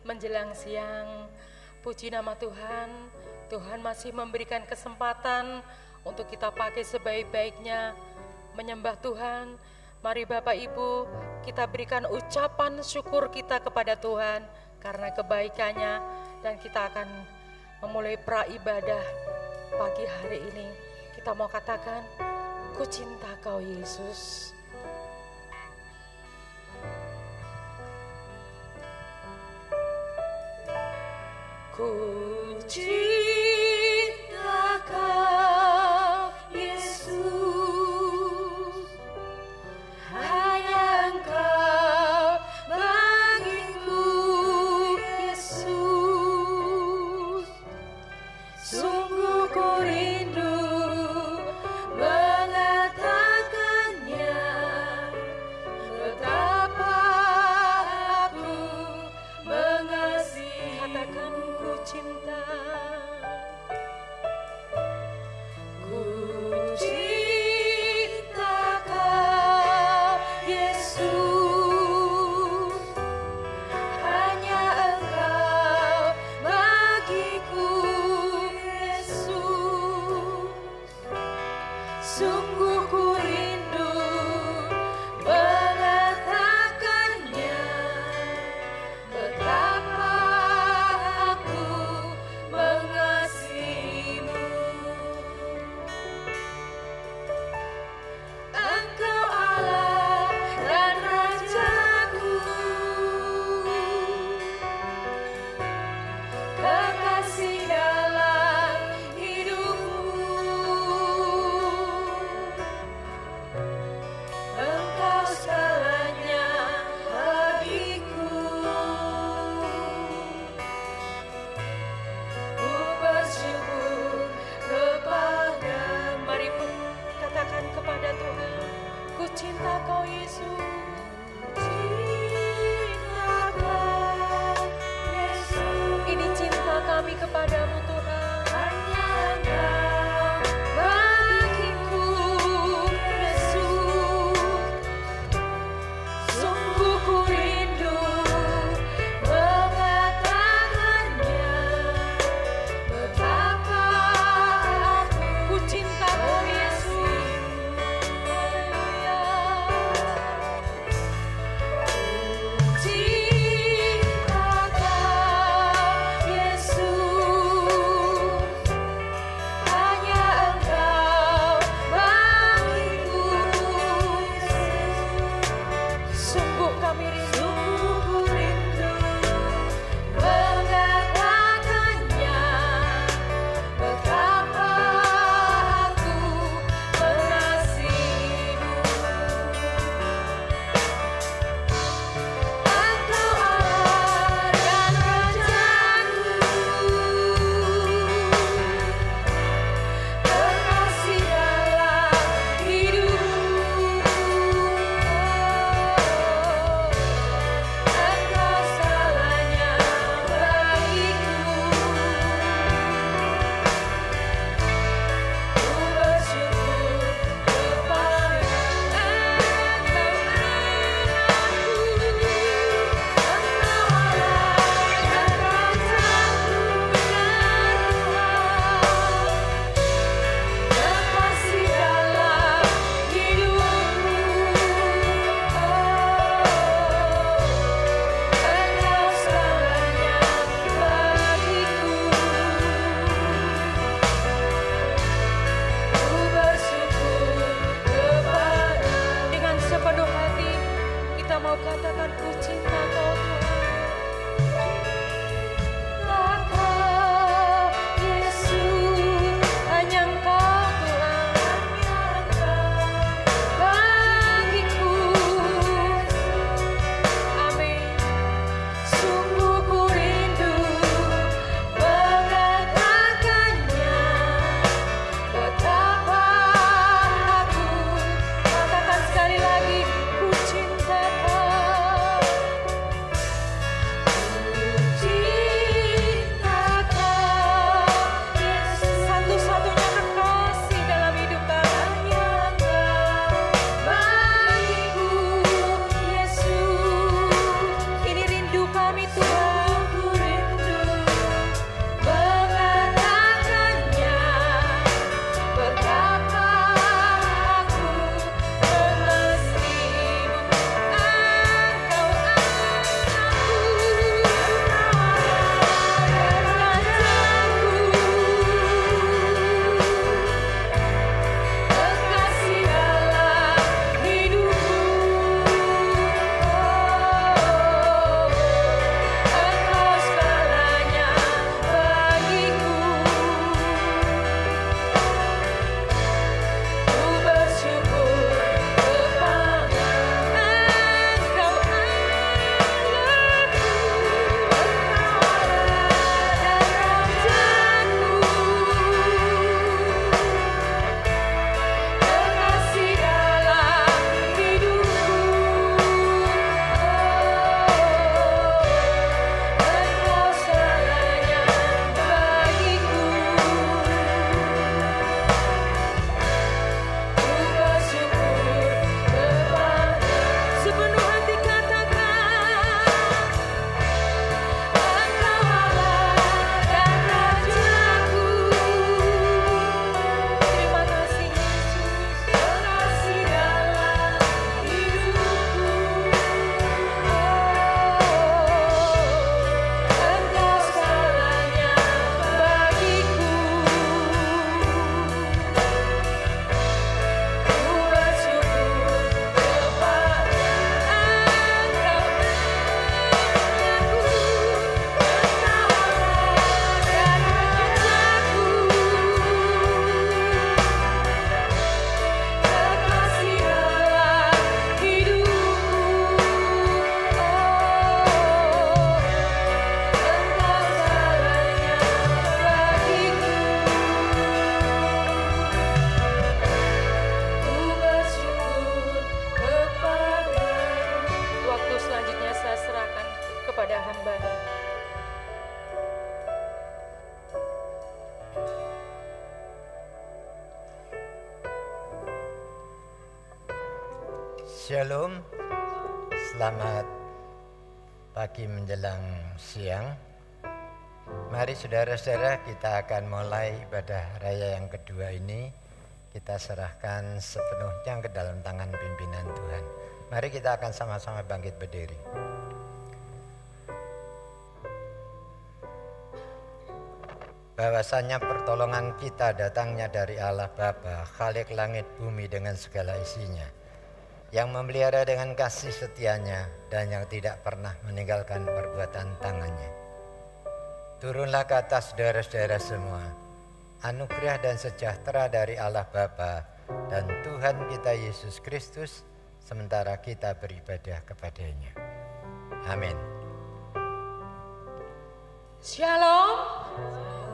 menjelang siang. Puji nama Tuhan, Tuhan masih memberikan kesempatan untuk kita pakai sebaik-baiknya menyembah Tuhan. Mari Bapak Ibu, kita berikan ucapan syukur kita kepada Tuhan karena kebaikannya, dan kita akan memulai pra-ibadah pagi hari ini. Kita mau katakan, ku cinta Kau Yesus. Ku cinta Kau Yesus, hanya Engkau bagiku Yesus. Sungguh ku rindu mengatakannya, betapa aku mengasihi. Katakan ku cinta, hamba-Nya. Shalom, selamat pagi menjelang siang. Mari saudara-saudara, kita akan mulai ibadah raya yang kedua ini. Kita serahkan sepenuhnya ke dalam tangan pimpinan Tuhan. Mari kita akan sama-sama bangkit berdiri. Bahwasanya pertolongan kita datangnya dari Allah Bapa, Khalik langit bumi dengan segala isinya, yang memelihara dengan kasih setianya dan yang tidak pernah meninggalkan perbuatan tangannya. Turunlah ke atas saudara-saudara semua anugerah dan sejahtera dari Allah Bapa dan Tuhan kita Yesus Kristus, sementara kita beribadah kepadanya. Amin. Shalom,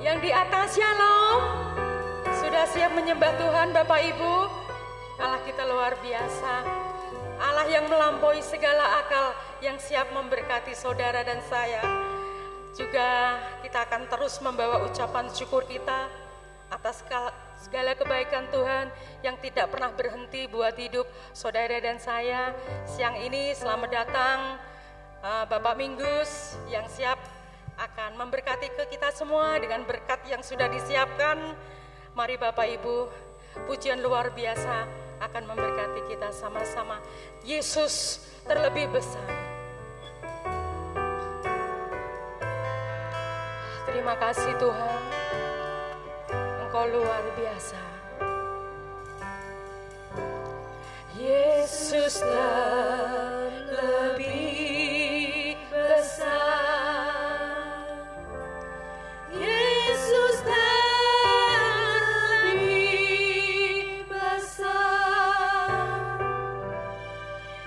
yang di atas shalom. Sudah siap menyembah Tuhan Bapak Ibu? Allah kita luar biasa, Allah yang melampaui segala akal, yang siap memberkati saudara dan saya. Juga kita akan terus membawa ucapan syukur kita atas segala kebaikan Tuhan yang tidak pernah berhenti buat hidup saudara dan saya. Siang ini selamat datang Bapak Minggus yang siap akan memberkati ke kita semua dengan berkat yang sudah disiapkan. Mari Bapak Ibu, pujian luar biasa akan memberkati kita sama-sama. Yesus terlebih besar. Terima kasih Tuhan, Engkau luar biasa. Yesus terlebih besar. Yesus terlebih besar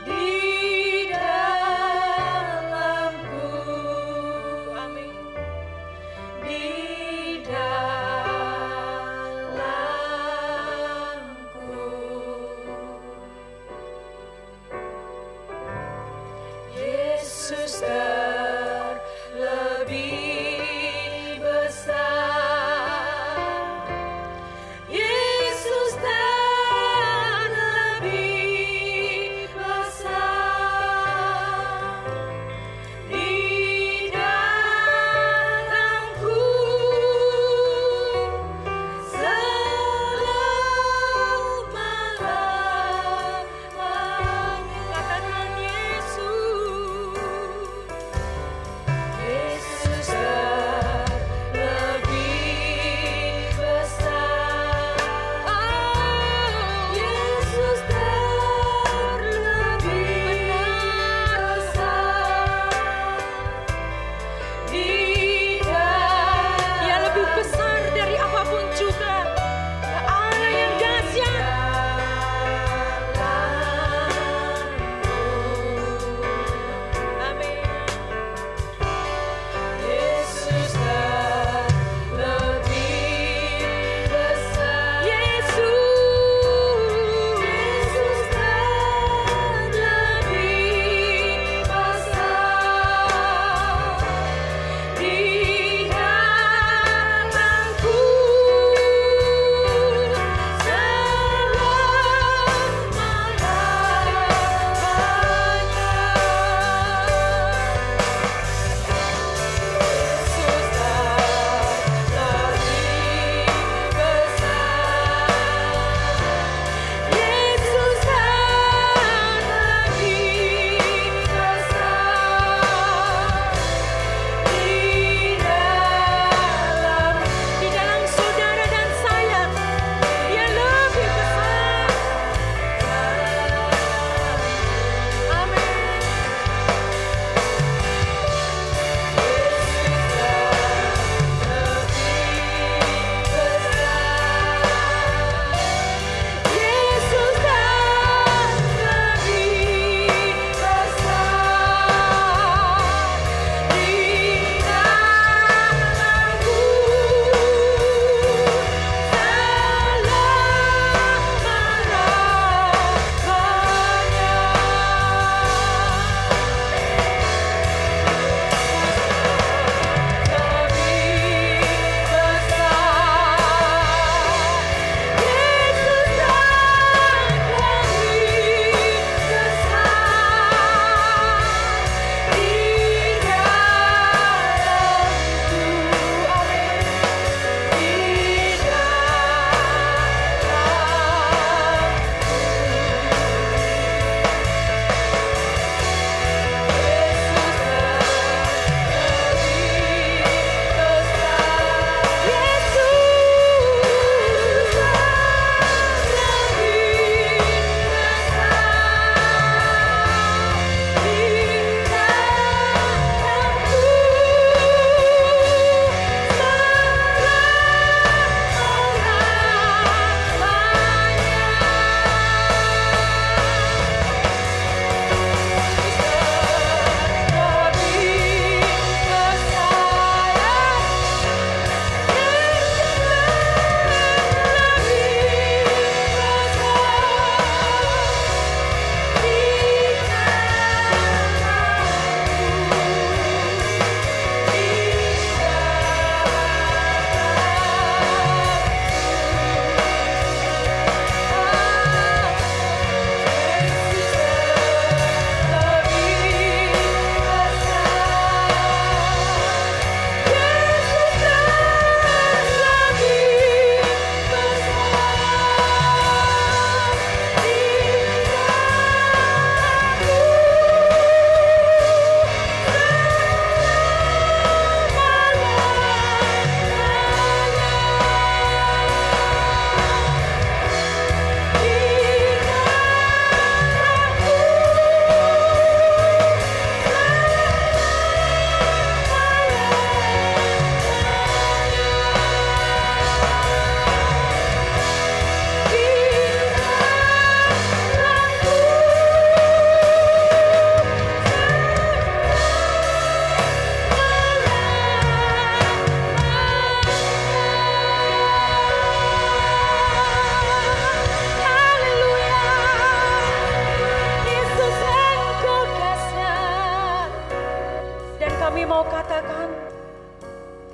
di dalamku, amin, di dalamku.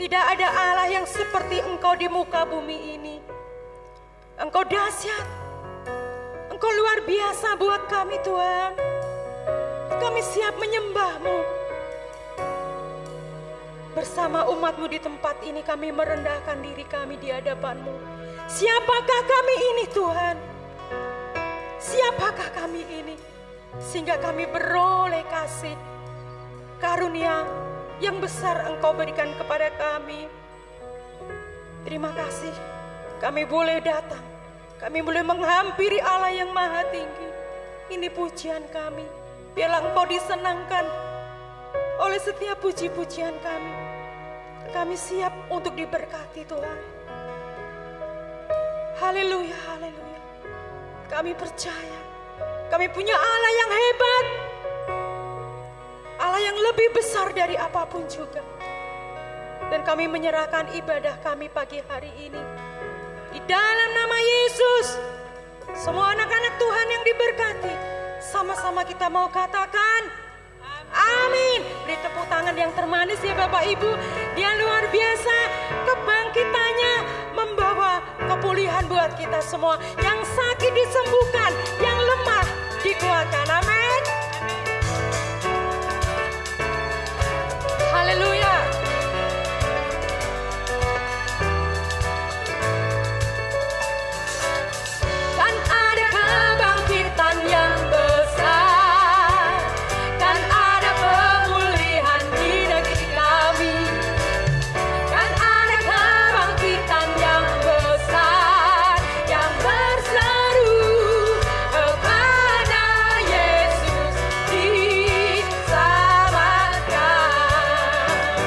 Tidak ada Allah yang seperti Engkau di muka bumi ini. Engkau dahsyat, Engkau luar biasa buat kami Tuhan. Kami siap menyembah-Mu. Bersama umat-Mu di tempat ini kami merendahkan diri kami di hadapan-Mu. Siapakah kami ini Tuhan? Siapakah kami ini? Sehingga kami beroleh kasih karunia yang besar Engkau berikan kepada kami. Terima kasih, kami boleh datang, kami boleh menghampiri Allah yang maha tinggi. Ini pujian kami, biarlah Engkau disenangkan oleh setiap puji-pujian kami. Kami siap untuk diberkati Tuhan. Haleluya, haleluya. Kami percaya, kami punya Allah yang hebat, Allah yang lebih besar dari apapun juga. Dan kami menyerahkan ibadah kami pagi hari ini di dalam nama Yesus. Semua anak-anak Tuhan yang diberkati, sama-sama kita mau katakan amin. Beri tepuk tangan yang termanis ya Bapak Ibu. Dia luar biasa, kebangkitannya membawa kepulihan buat kita semua. Yang sakit disembuhkan, yang lemah dikuatkan. Amin. Haleluya. Kan ada kebangkitan yang besar, kan ada pemulihan di negeri kami, kan ada kebangkitan yang besar yang berseru kepada Yesus diselamatkan.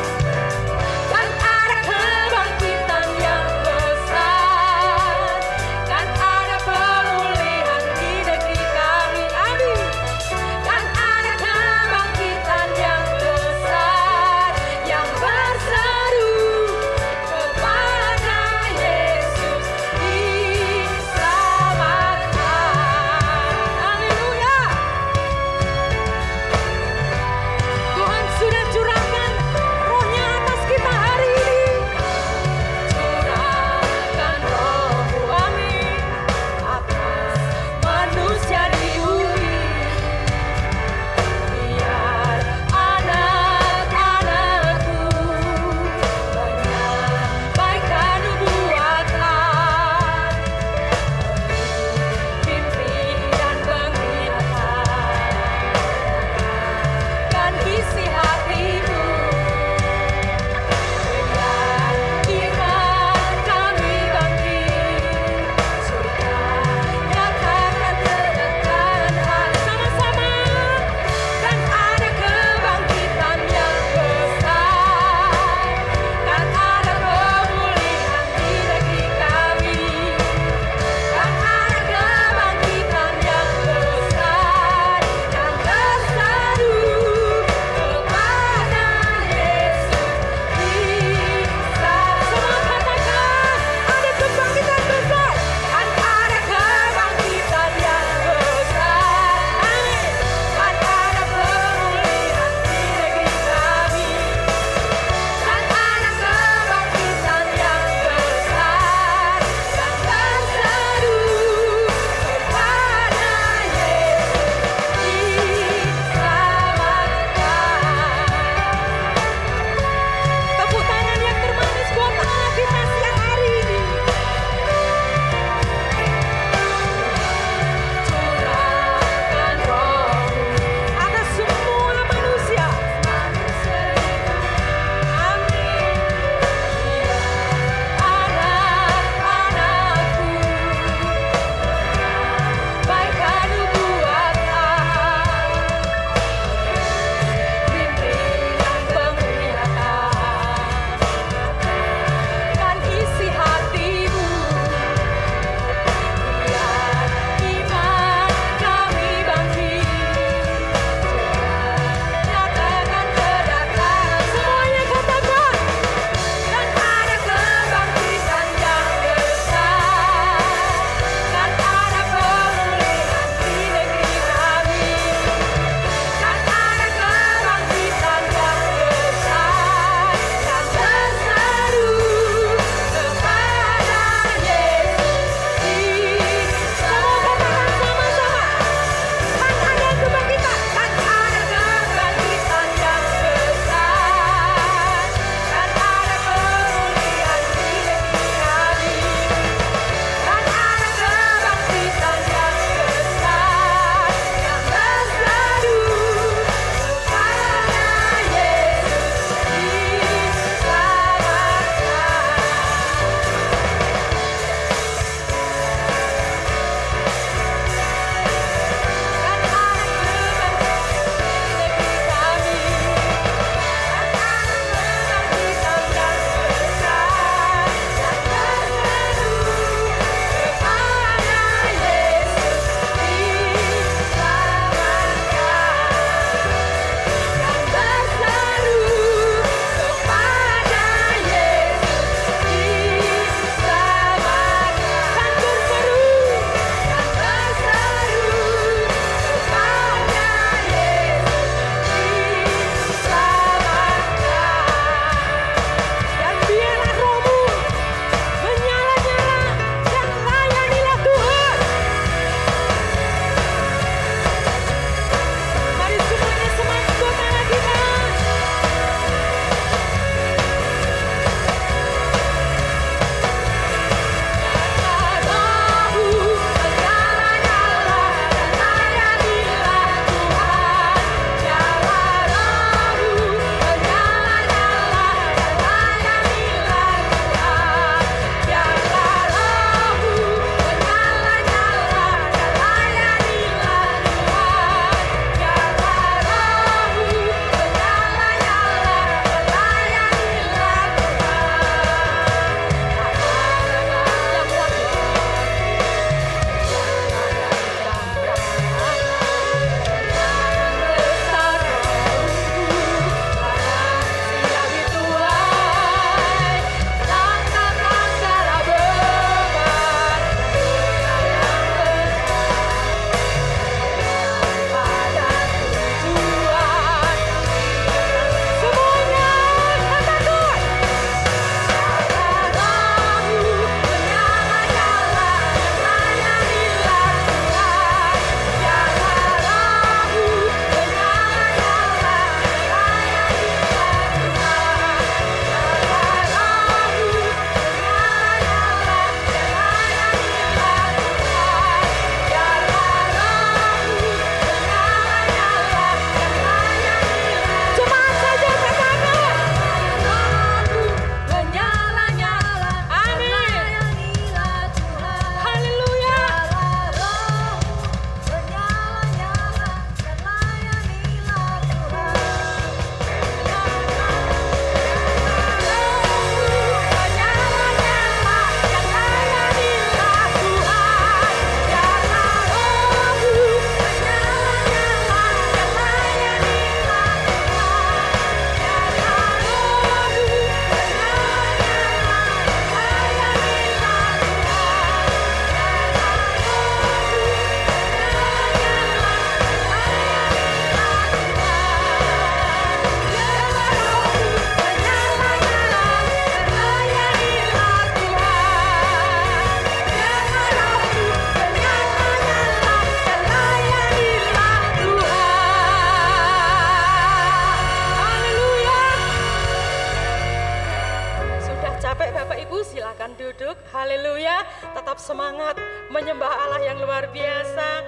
capek Bapak Ibu, silakan duduk. Haleluya, tetap semangat menyembah Allah yang luar biasa.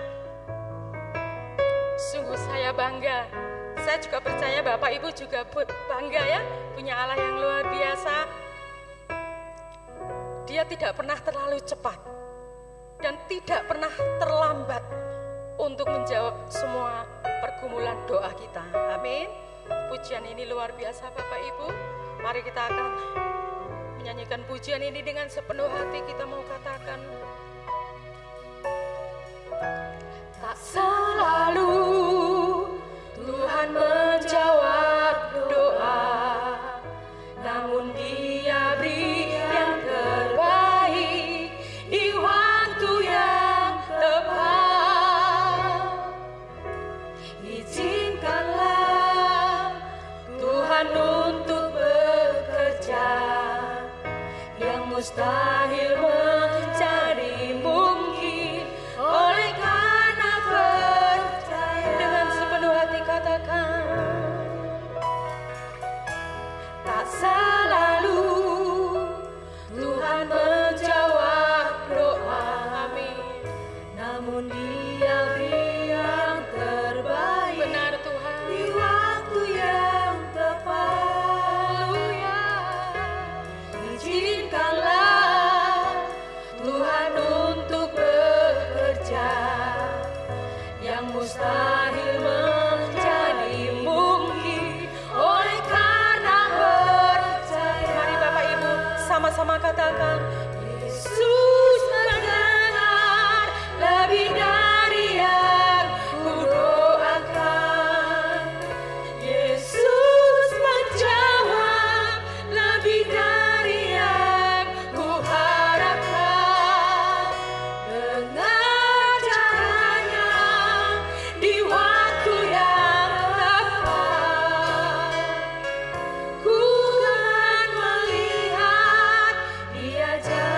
Sungguh saya bangga. Saya juga percaya Bapak Ibu juga bangga ya, punya Allah yang luar biasa. Dia tidak pernah terlalu cepat dan tidak pernah terlambat untuk menjawab semua pergumulan doa kita. Amin. Pujian ini luar biasa Bapak Ibu. Mari kita akan menyanyikan pujian ini dengan sepenuh hati. Kita mau katakan, tak selalu Tuhan menjawab doa, namun Dia beri yang terbaik di waktu yang tepat. Izinkanlah Tuhan untuk bekerja, yang mustahil menjadi mungkin oleh karena percaya. Dengan sepenuh hati katakan, tak selalu Tuhan menjawab doa, amin, namun Dia beri yang terbaik. Benar Tuhan, di waktu yang tepat. Haleluya. Izinkanlah Tuhan untuk bekerja, yang mustahil menjadi mungkin oleh karena percaya. Mari Bapak Ibu sama-sama katakan, Yesus mendengar lebih dari yang kudoakan. Yesus menjawab lebih dari yang kuharapkan. Dengan caranya di waktu yang tepat, ku akan melihat Dia jauh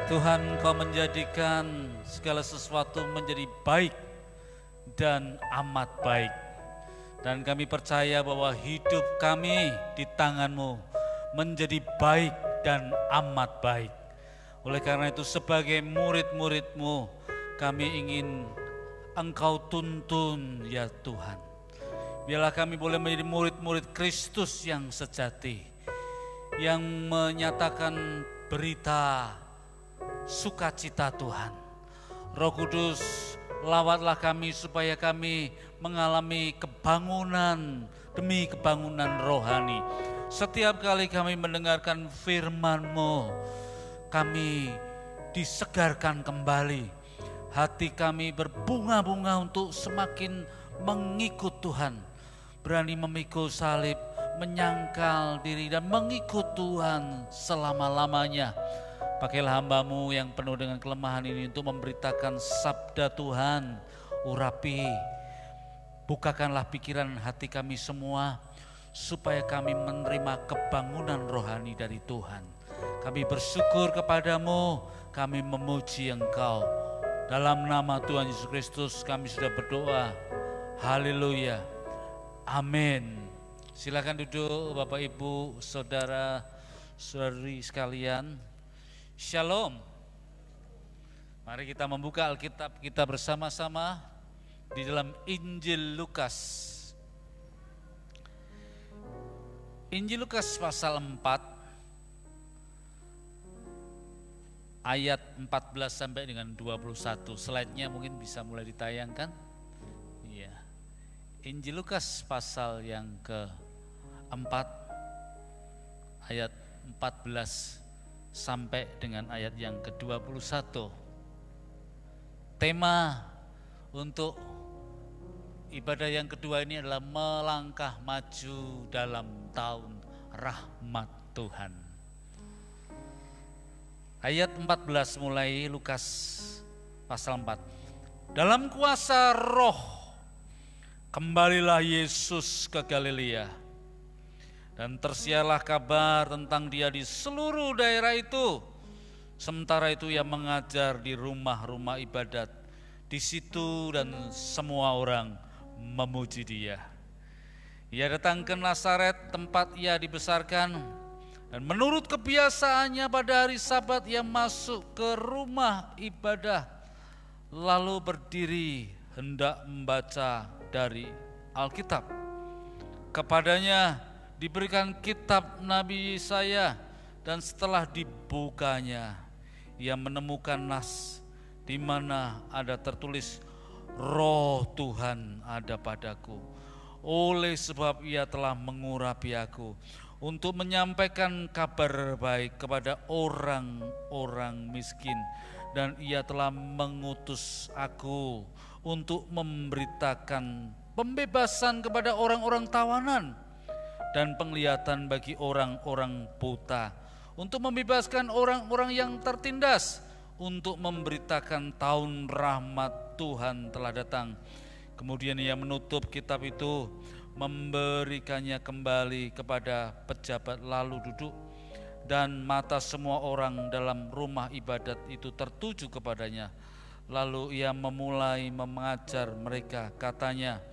Tuhan, Kau menjadikan segala sesuatu menjadi baik dan amat baik. Dan kami percaya bahwa hidup kami di tangan-Mu menjadi baik dan amat baik. Oleh karena itu sebagai murid-murid-Mu, kami ingin Engkau tuntun ya Tuhan. Biarlah kami boleh menjadi murid-murid Kristus yang sejati, yang menyatakan berita sukacita Tuhan. Roh Kudus, lawatlah kami supaya kami mengalami kebangunan demi kebangunan rohani. Setiap kali kami mendengarkan firman-Mu, kami disegarkan kembali. Hati kami berbunga-bunga untuk semakin mengikut Tuhan, berani memikul salib, menyangkal diri dan mengikut Tuhan selama-lamanya. Pakailah hamba-Mu yang penuh dengan kelemahan ini untuk memberitakan sabda Tuhan. Urapi, bukakanlah pikiran hati kami semua, supaya kami menerima kebangunan rohani dari Tuhan. Kami bersyukur kepadamu, kami memuji Engkau. Dalam nama Tuhan Yesus Kristus kami sudah berdoa. Haleluya. Amin. Silakan duduk Bapak Ibu, saudara-saudari sekalian. Shalom. Mari kita membuka Alkitab kita bersama-sama di dalam Injil Lukas. Injil Lukas pasal 4 ayat 14 sampai dengan 21. Slide-nya mungkin bisa mulai ditayangkan. Iya. Injil Lukas pasal yang ke-4 ayat 14 sampai dengan ayat yang ke-21. Tema untuk ibadah yang kedua ini adalah melangkah maju dalam tahun rahmat Tuhan. Ayat 14 mulai Lukas pasal 4. Dalam kuasa Roh kembalilah Yesus ke Galilea. Dan tersiarlah kabar tentang Dia di seluruh daerah itu. Sementara itu Ia mengajar di rumah-rumah ibadat di situ dan semua orang memuji Dia. Ia datang ke Nazaret tempat Ia dibesarkan, dan menurut kebiasaannya pada hari Sabat Ia masuk ke rumah ibadah, lalu berdiri hendak membaca dari Alkitab. Kepadanya diberikan kitab Nabi Yesaya, dan setelah dibukanya ia menemukan nas di mana ada tertulis, Roh Tuhan ada padaku, oleh sebab Ia telah mengurapi aku untuk menyampaikan kabar baik kepada orang-orang miskin, dan Ia telah mengutus aku untuk memberitakan pembebasan kepada orang-orang tawanan dan penglihatan bagi orang-orang buta, untuk membebaskan orang-orang yang tertindas, untuk memberitakan tahun rahmat Tuhan telah datang. Kemudian Ia menutup kitab itu, memberikannya kembali kepada pejabat, lalu duduk, dan mata semua orang dalam rumah ibadat itu tertuju kepadanya. Lalu Ia memulai mengajar mereka, katanya,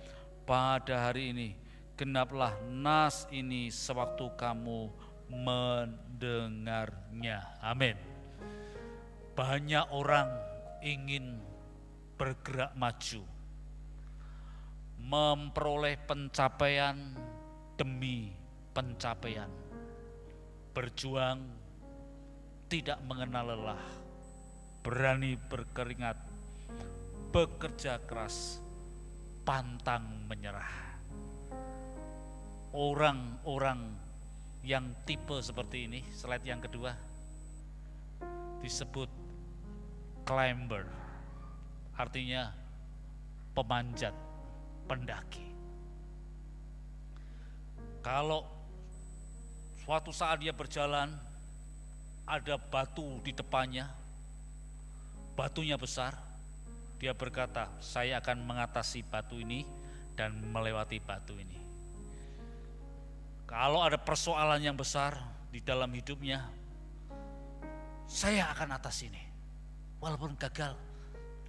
pada hari ini genaplah nas ini sewaktu kamu mendengarnya. Amin. Banyak orang ingin bergerak maju, memperoleh pencapaian demi pencapaian, berjuang tidak mengenal lelah, berani berkeringat, bekerja keras, pantang menyerah. Orang-orang yang tipe seperti ini, slide yang kedua, disebut climber, artinya pemanjat, pendaki. Kalau suatu saat dia berjalan, ada batu di depannya, batunya besar, dia berkata, saya akan mengatasi batu ini dan melewati batu ini. Kalau ada persoalan yang besar di dalam hidupnya, saya akan atas ini. Walaupun gagal,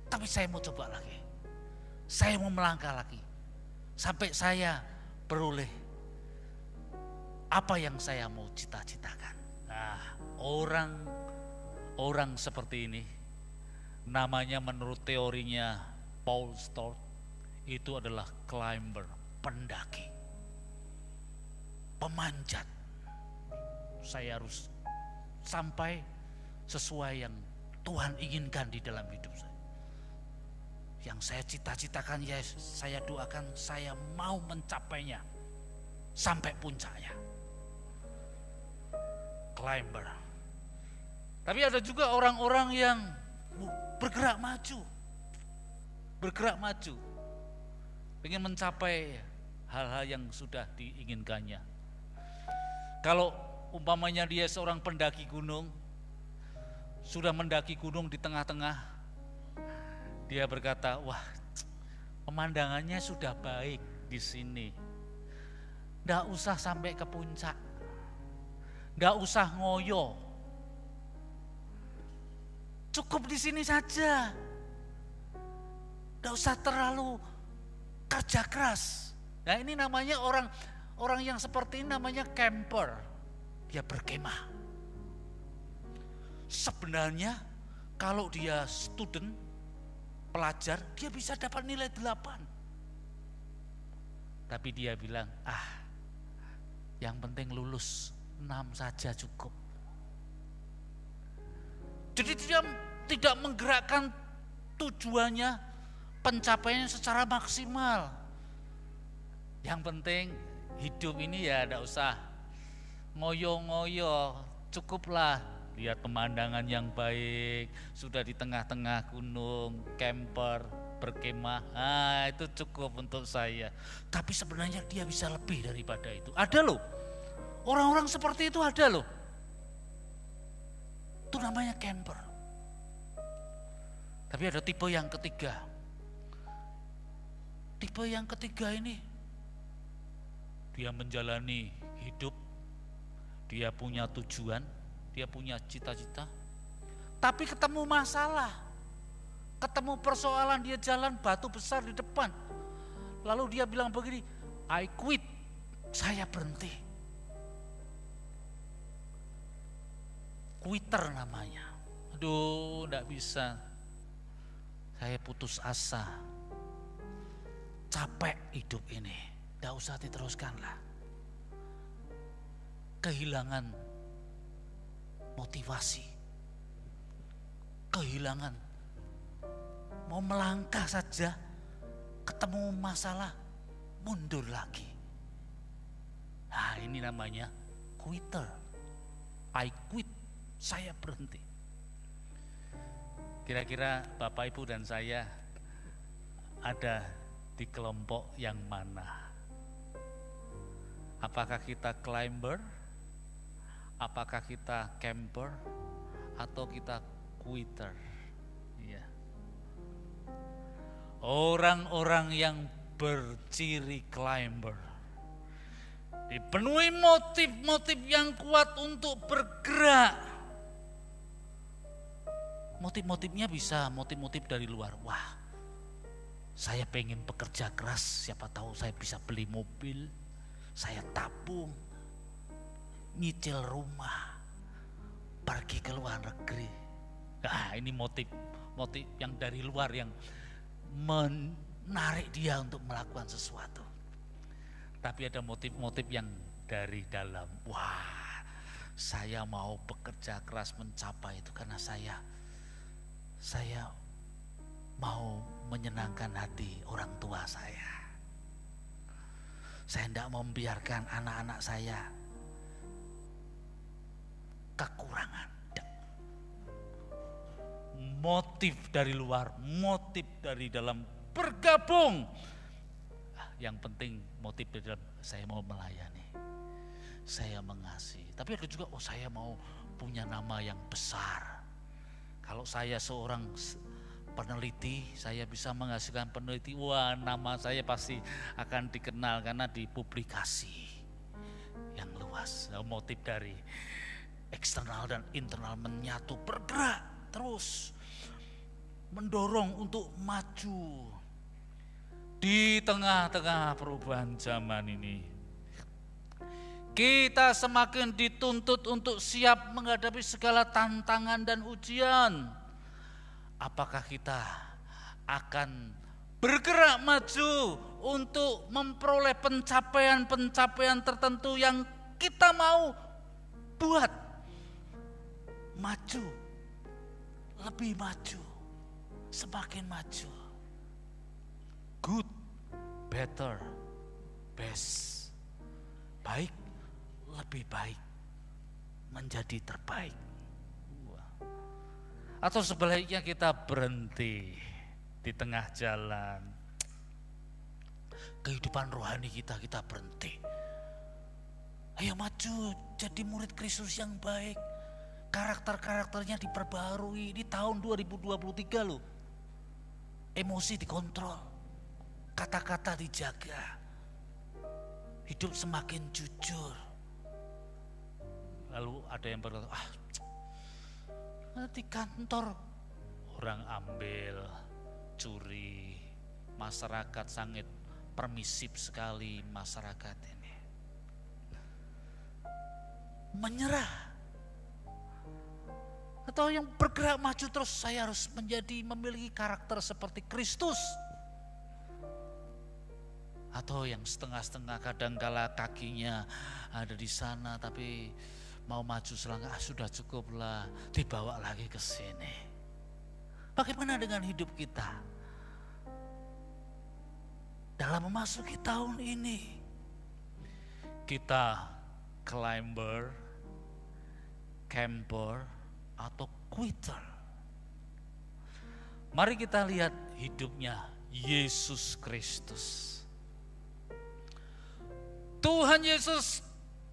tapi saya mau coba lagi. Saya mau melangkah lagi. Sampai saya beroleh apa yang saya mau cita-citakan. Nah, orang seperti ini namanya menurut teorinya Paul Stott itu adalah climber, pendaki, pemanjat. Saya harus sampai sesuai yang Tuhan inginkan di dalam hidup saya. Yang saya cita-citakan, ya saya doakan, saya mau mencapainya sampai puncaknya. Climber. Tapi ada juga orang-orang yang bergerak maju, ingin mencapai hal-hal yang sudah diinginkannya. Kalau umpamanya dia seorang pendaki gunung, sudah mendaki gunung di tengah-tengah, dia berkata, wah, pemandangannya sudah baik di sini, nggak usah sampai ke puncak, nggak usah ngoyo, cukup di sini saja, nggak usah terlalu kerja keras. Nah, ini namanya orang yang seperti ini namanya camper, dia berkemah. Sebenarnya kalau dia student, pelajar, dia bisa dapat nilai 8. Tapi dia bilang, yang penting lulus 6 saja cukup. Jadi dia tidak menggerakkan tujuannya, pencapaiannya secara maksimal. Yang penting hidup ini ya tidak usah ngoyo-ngoyo, cukuplah lihat pemandangan yang baik, sudah di tengah-tengah gunung, camper, berkemah, itu cukup untuk saya. Tapi sebenarnya dia bisa lebih daripada itu. Ada loh, orang-orang seperti itu ada loh. Itu namanya camper. Tapi ada tipe yang ketiga. Tipe yang ketiga ini, dia menjalani hidup, dia punya tujuan, dia punya cita-cita, tapi ketemu masalah, ketemu persoalan, dia jalan batu besar di depan. Lalu dia bilang begini, I quit, saya berhenti. Quitter namanya. Aduh, enggak bisa. Saya putus asa. Capek hidup ini, enggak usah diteruskan lah. Kehilangan motivasi, kehilangan, mau melangkah saja, ketemu masalah, mundur lagi. Nah, ini namanya quitter. I quit, saya berhenti. Kira-kira Bapak Ibu dan saya ada di kelompok yang mana? Apakah kita climber? Apakah kita camper atau kita quitter? Ya. Orang-orang yang berciri climber dipenuhi motif-motif yang kuat untuk bergerak. Motif-motifnya bisa motif-motif dari luar. Wah, saya pengen bekerja keras, siapa tahu saya bisa beli mobil, saya tabung, nyicil rumah, pergi ke luar negeri. Nah, ini motif yang dari luar yang menarik dia untuk melakukan sesuatu. Tapi ada motif-motif yang dari dalam. Wah, saya mau bekerja keras mencapai itu karena saya mau menyenangkan hati orang tua saya. Saya tidak mau membiarkan anak-anak saya kekurangan. Motif dari luar, motif dari dalam, bergabung. Yang penting motif dari dalam, saya mau melayani, saya mengasihi. Tapi ada juga, saya mau punya nama yang besar. Kalau saya seorang peneliti, saya bisa menghasilkan peneliti, wah, nama saya pasti akan dikenal karena di publikasi yang luas. Motif dari eksternal dan internal menyatu, bergerak terus, mendorong untuk maju. Di tengah-tengah perubahan zaman ini, kita semakin dituntut untuk siap menghadapi segala tantangan dan ujian. Apakah kita akan bergerak maju untuk memperoleh pencapaian-pencapaian tertentu yang kita mau buat? Maju, lebih maju, semakin maju. Good, better, best. Baik, lebih baik, menjadi terbaik. Atau sebaliknya kita berhenti di tengah jalan. Kehidupan rohani kita berhenti. Ayo maju, jadi murid Kristus yang baik. Karakter-karakternya diperbarui di tahun 2023 loh. Emosi dikontrol, kata-kata dijaga, hidup semakin jujur. Lalu ada yang berkata, di kantor orang ambil, curi, masyarakat sangat permisif sekali masyarakat ini. Menyerah. Atau yang bergerak maju terus, saya harus memiliki karakter seperti Kristus. Atau yang setengah-setengah, kadangkala kakinya ada di sana tapi mau maju selangkah, sudah cukup lah, dibawa lagi ke sini. Bagaimana dengan hidup kita dalam memasuki tahun ini? Kita climber, camper, atau quitter? Mari kita lihat hidupnya Yesus Kristus. Tuhan Yesus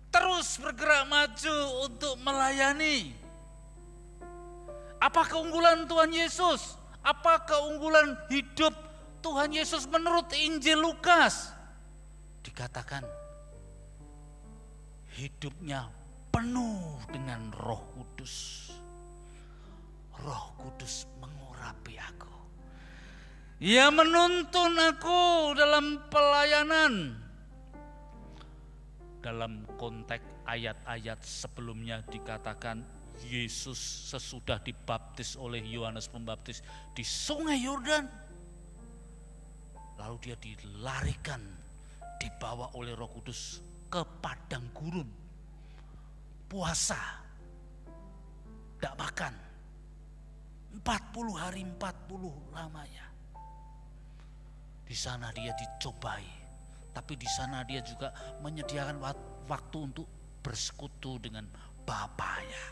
terus bergerak maju untuk melayani. Apa keunggulan Tuhan Yesus? Apa keunggulan hidup Tuhan Yesus menurut Injil Lukas? Dikatakan hidupnya penuh dengan Roh Kudus. Roh Kudus mengurapi aku. Ia menuntun aku dalam pelayanan. Dalam konteks ayat-ayat sebelumnya dikatakan Yesus sesudah dibaptis oleh Yohanes Pembaptis di Sungai Yordan. Lalu dia dilarikan, dibawa oleh Roh Kudus ke padang gurun. Puasa, tidak makan, 40 hari 40 lamanya. Di sana dia dicobai. Tapi di sana dia juga menyediakan waktu untuk bersekutu dengan Bapaknya.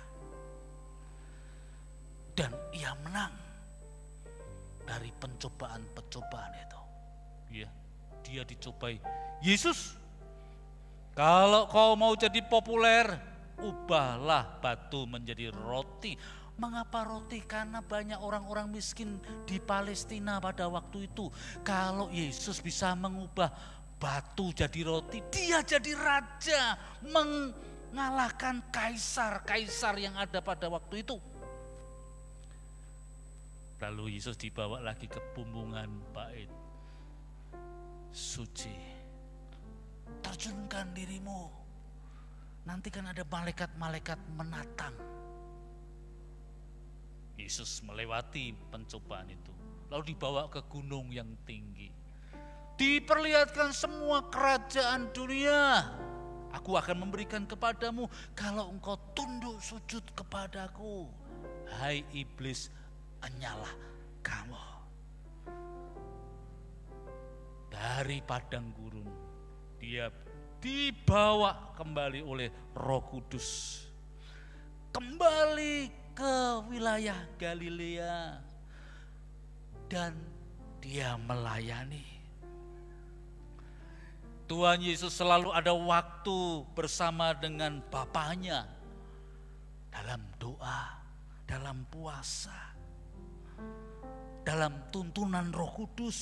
Dan ia menang dari pencobaan-pencobaan itu. Ya, dia dicobai. Yesus, kalau kau mau jadi populer, ubahlah batu menjadi roti. Mengapa roti? Karena banyak orang-orang miskin di Palestina pada waktu itu. Kalau Yesus bisa mengubah batu jadi roti, dia jadi raja, mengalahkan kaisar-kaisar yang ada pada waktu itu. Lalu Yesus dibawa lagi ke bumbungan bait suci. Terjunkan dirimu, nanti kan ada malaikat-malaikat menatang. Yesus melewati pencobaan itu, lalu dibawa ke gunung yang tinggi. Diperlihatkan semua kerajaan dunia. Aku akan memberikan kepadamu kalau engkau tunduk sujud kepadaku. Hai iblis, enyalah kamu. Dari padang gurun dia dibawa kembali oleh Roh Kudus. Kembali ke wilayah Galilea. Dan dia melayani. Tuhan Yesus selalu ada waktu bersama dengan Bapaknya dalam doa, dalam puasa, dalam tuntunan Roh Kudus.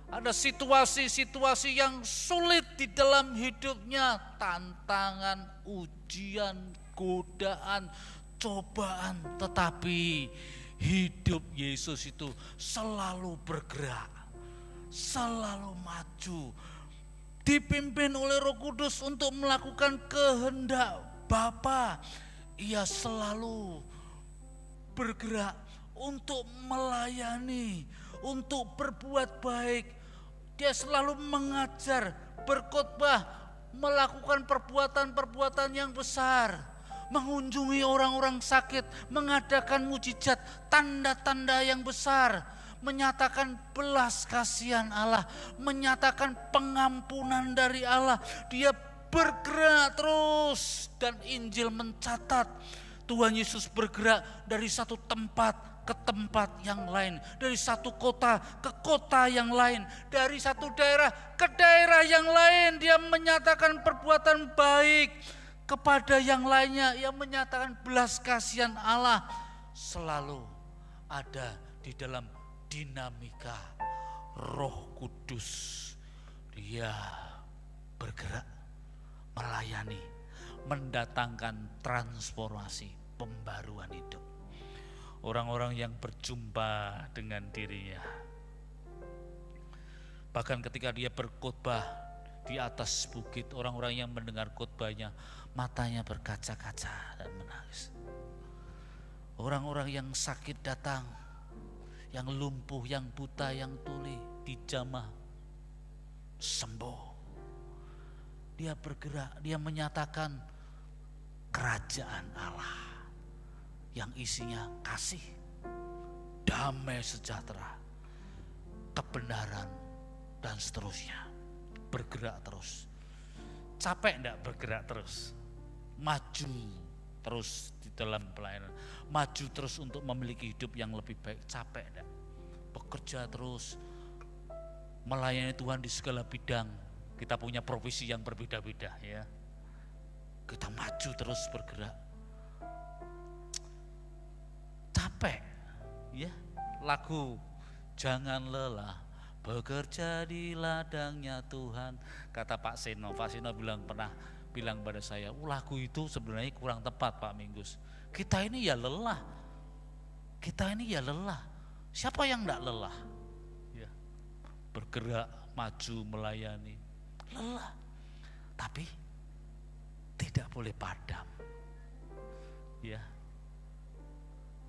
Ada situasi-situasi yang sulit di dalam hidupnya, tantangan, ujian, godaan, cobaan, tetapi hidup Yesus itu selalu bergerak, selalu maju, dipimpin oleh Roh Kudus untuk melakukan kehendak Bapa. Ia selalu bergerak untuk melayani, untuk berbuat baik. Dia selalu mengajar, berkhotbah, melakukan perbuatan-perbuatan yang besar, mengunjungi orang-orang sakit, mengadakan mujizat, tanda-tanda yang besar, menyatakan belas kasihan Allah, menyatakan pengampunan dari Allah. Dia bergerak terus, dan Injil mencatat Tuhan Yesus bergerak dari satu tempat ke tempat yang lain, dari satu kota ke kota yang lain, dari satu daerah ke daerah yang lain. Dia menyatakan perbuatan baik kepada yang lainnya, yang menyatakan belas kasihan Allah. Selalu ada di dalam dinamika Roh Kudus. Dia bergerak, melayani, mendatangkan transformasi, pembaruan hidup. Orang-orang yang berjumpa dengan dirinya. Bahkan ketika dia berkhotbah di atas bukit, orang-orang yang mendengar khotbahnya matanya berkaca-kaca dan menangis. Orang-orang yang sakit datang, yang lumpuh, yang buta, yang tuli dijamah, sembuh. Dia bergerak, dia menyatakan kerajaan Allah yang isinya kasih, damai sejahtera, kebenaran, dan seterusnya. Bergerak terus. Capek enggak bergerak terus? Maju terus di dalam pelayanan. Maju terus untuk memiliki hidup yang lebih baik. Capek enggak? Bekerja terus, melayani Tuhan di segala bidang. Kita punya profesi yang berbeda-beda ya. Kita maju terus bergerak. Capek ya, lagu jangan lelah bekerja di ladangnya Tuhan, kata Pak Seno. Pak Seno pernah bilang pada saya, lagu itu sebenarnya kurang tepat Pak Minggus. Kita ini ya lelah, siapa yang enggak lelah ya, bergerak maju melayani, lelah, tapi tidak boleh padam ya.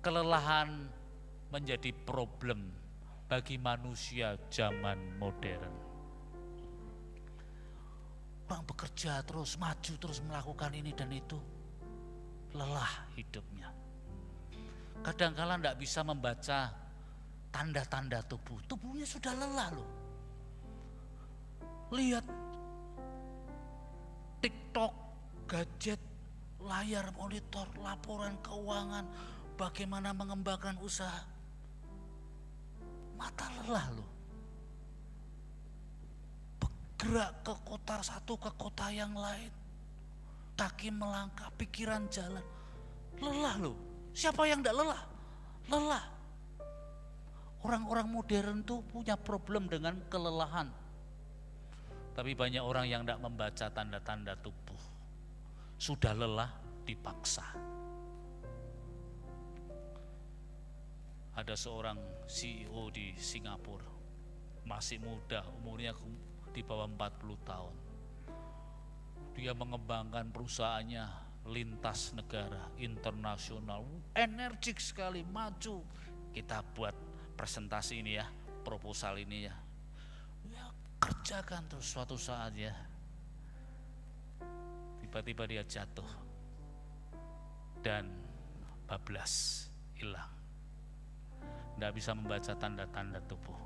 Kelelahan menjadi problem bagi manusia zaman modern. Orang bekerja terus, maju terus, melakukan ini dan itu, lelah hidupnya. Kadang-kala tidak bisa membaca tanda-tanda tubuh. Tubuhnya sudah lelah loh. Lihat TikTok, gadget, layar monitor, laporan keuangan, bagaimana mengembangkan usaha. Mata lelah loh. Bergerak ke kota satu ke kota yang lain. Kaki melangkah, pikiran jalan. Lelah loh. Siapa yang tidak lelah? Lelah. Orang-orang modern tuh punya problem dengan kelelahan. Tapi banyak orang yang tidak membaca tanda-tanda tubuh. Sudah lelah dipaksa. Ada seorang CEO di Singapura, masih muda, umurnya di bawah 40 tahun. Dia mengembangkan perusahaannya lintas negara, internasional, energik sekali, maju. Kita buat presentasi ini ya, proposal ini ya. Ya kerjakan terus, suatu saat ya. Tiba-tiba dia jatuh dan bablas, hilang. Tidak bisa membaca tanda-tanda tubuh.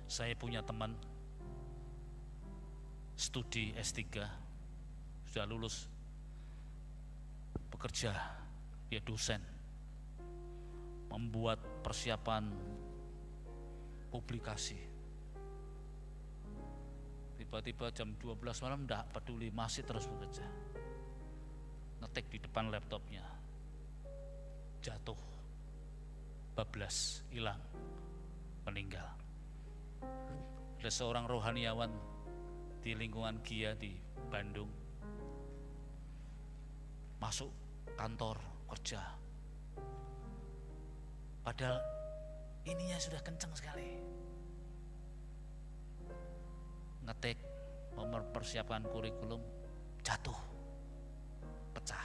Saya punya teman studi S3, sudah lulus, bekerja, dia dosen, membuat persiapan publikasi. Tiba-tiba jam 12 malam tidak peduli, masih terus bekerja, ngetik di depan laptopnya, jatuh, bablas, hilang, meninggal. Ada seorang rohaniawan di lingkungan Gia di Bandung. masuk kantor kerja. Padahal ininya sudah kenceng sekali. Ngetik, mempersiapkan kurikulum, jatuh, pecah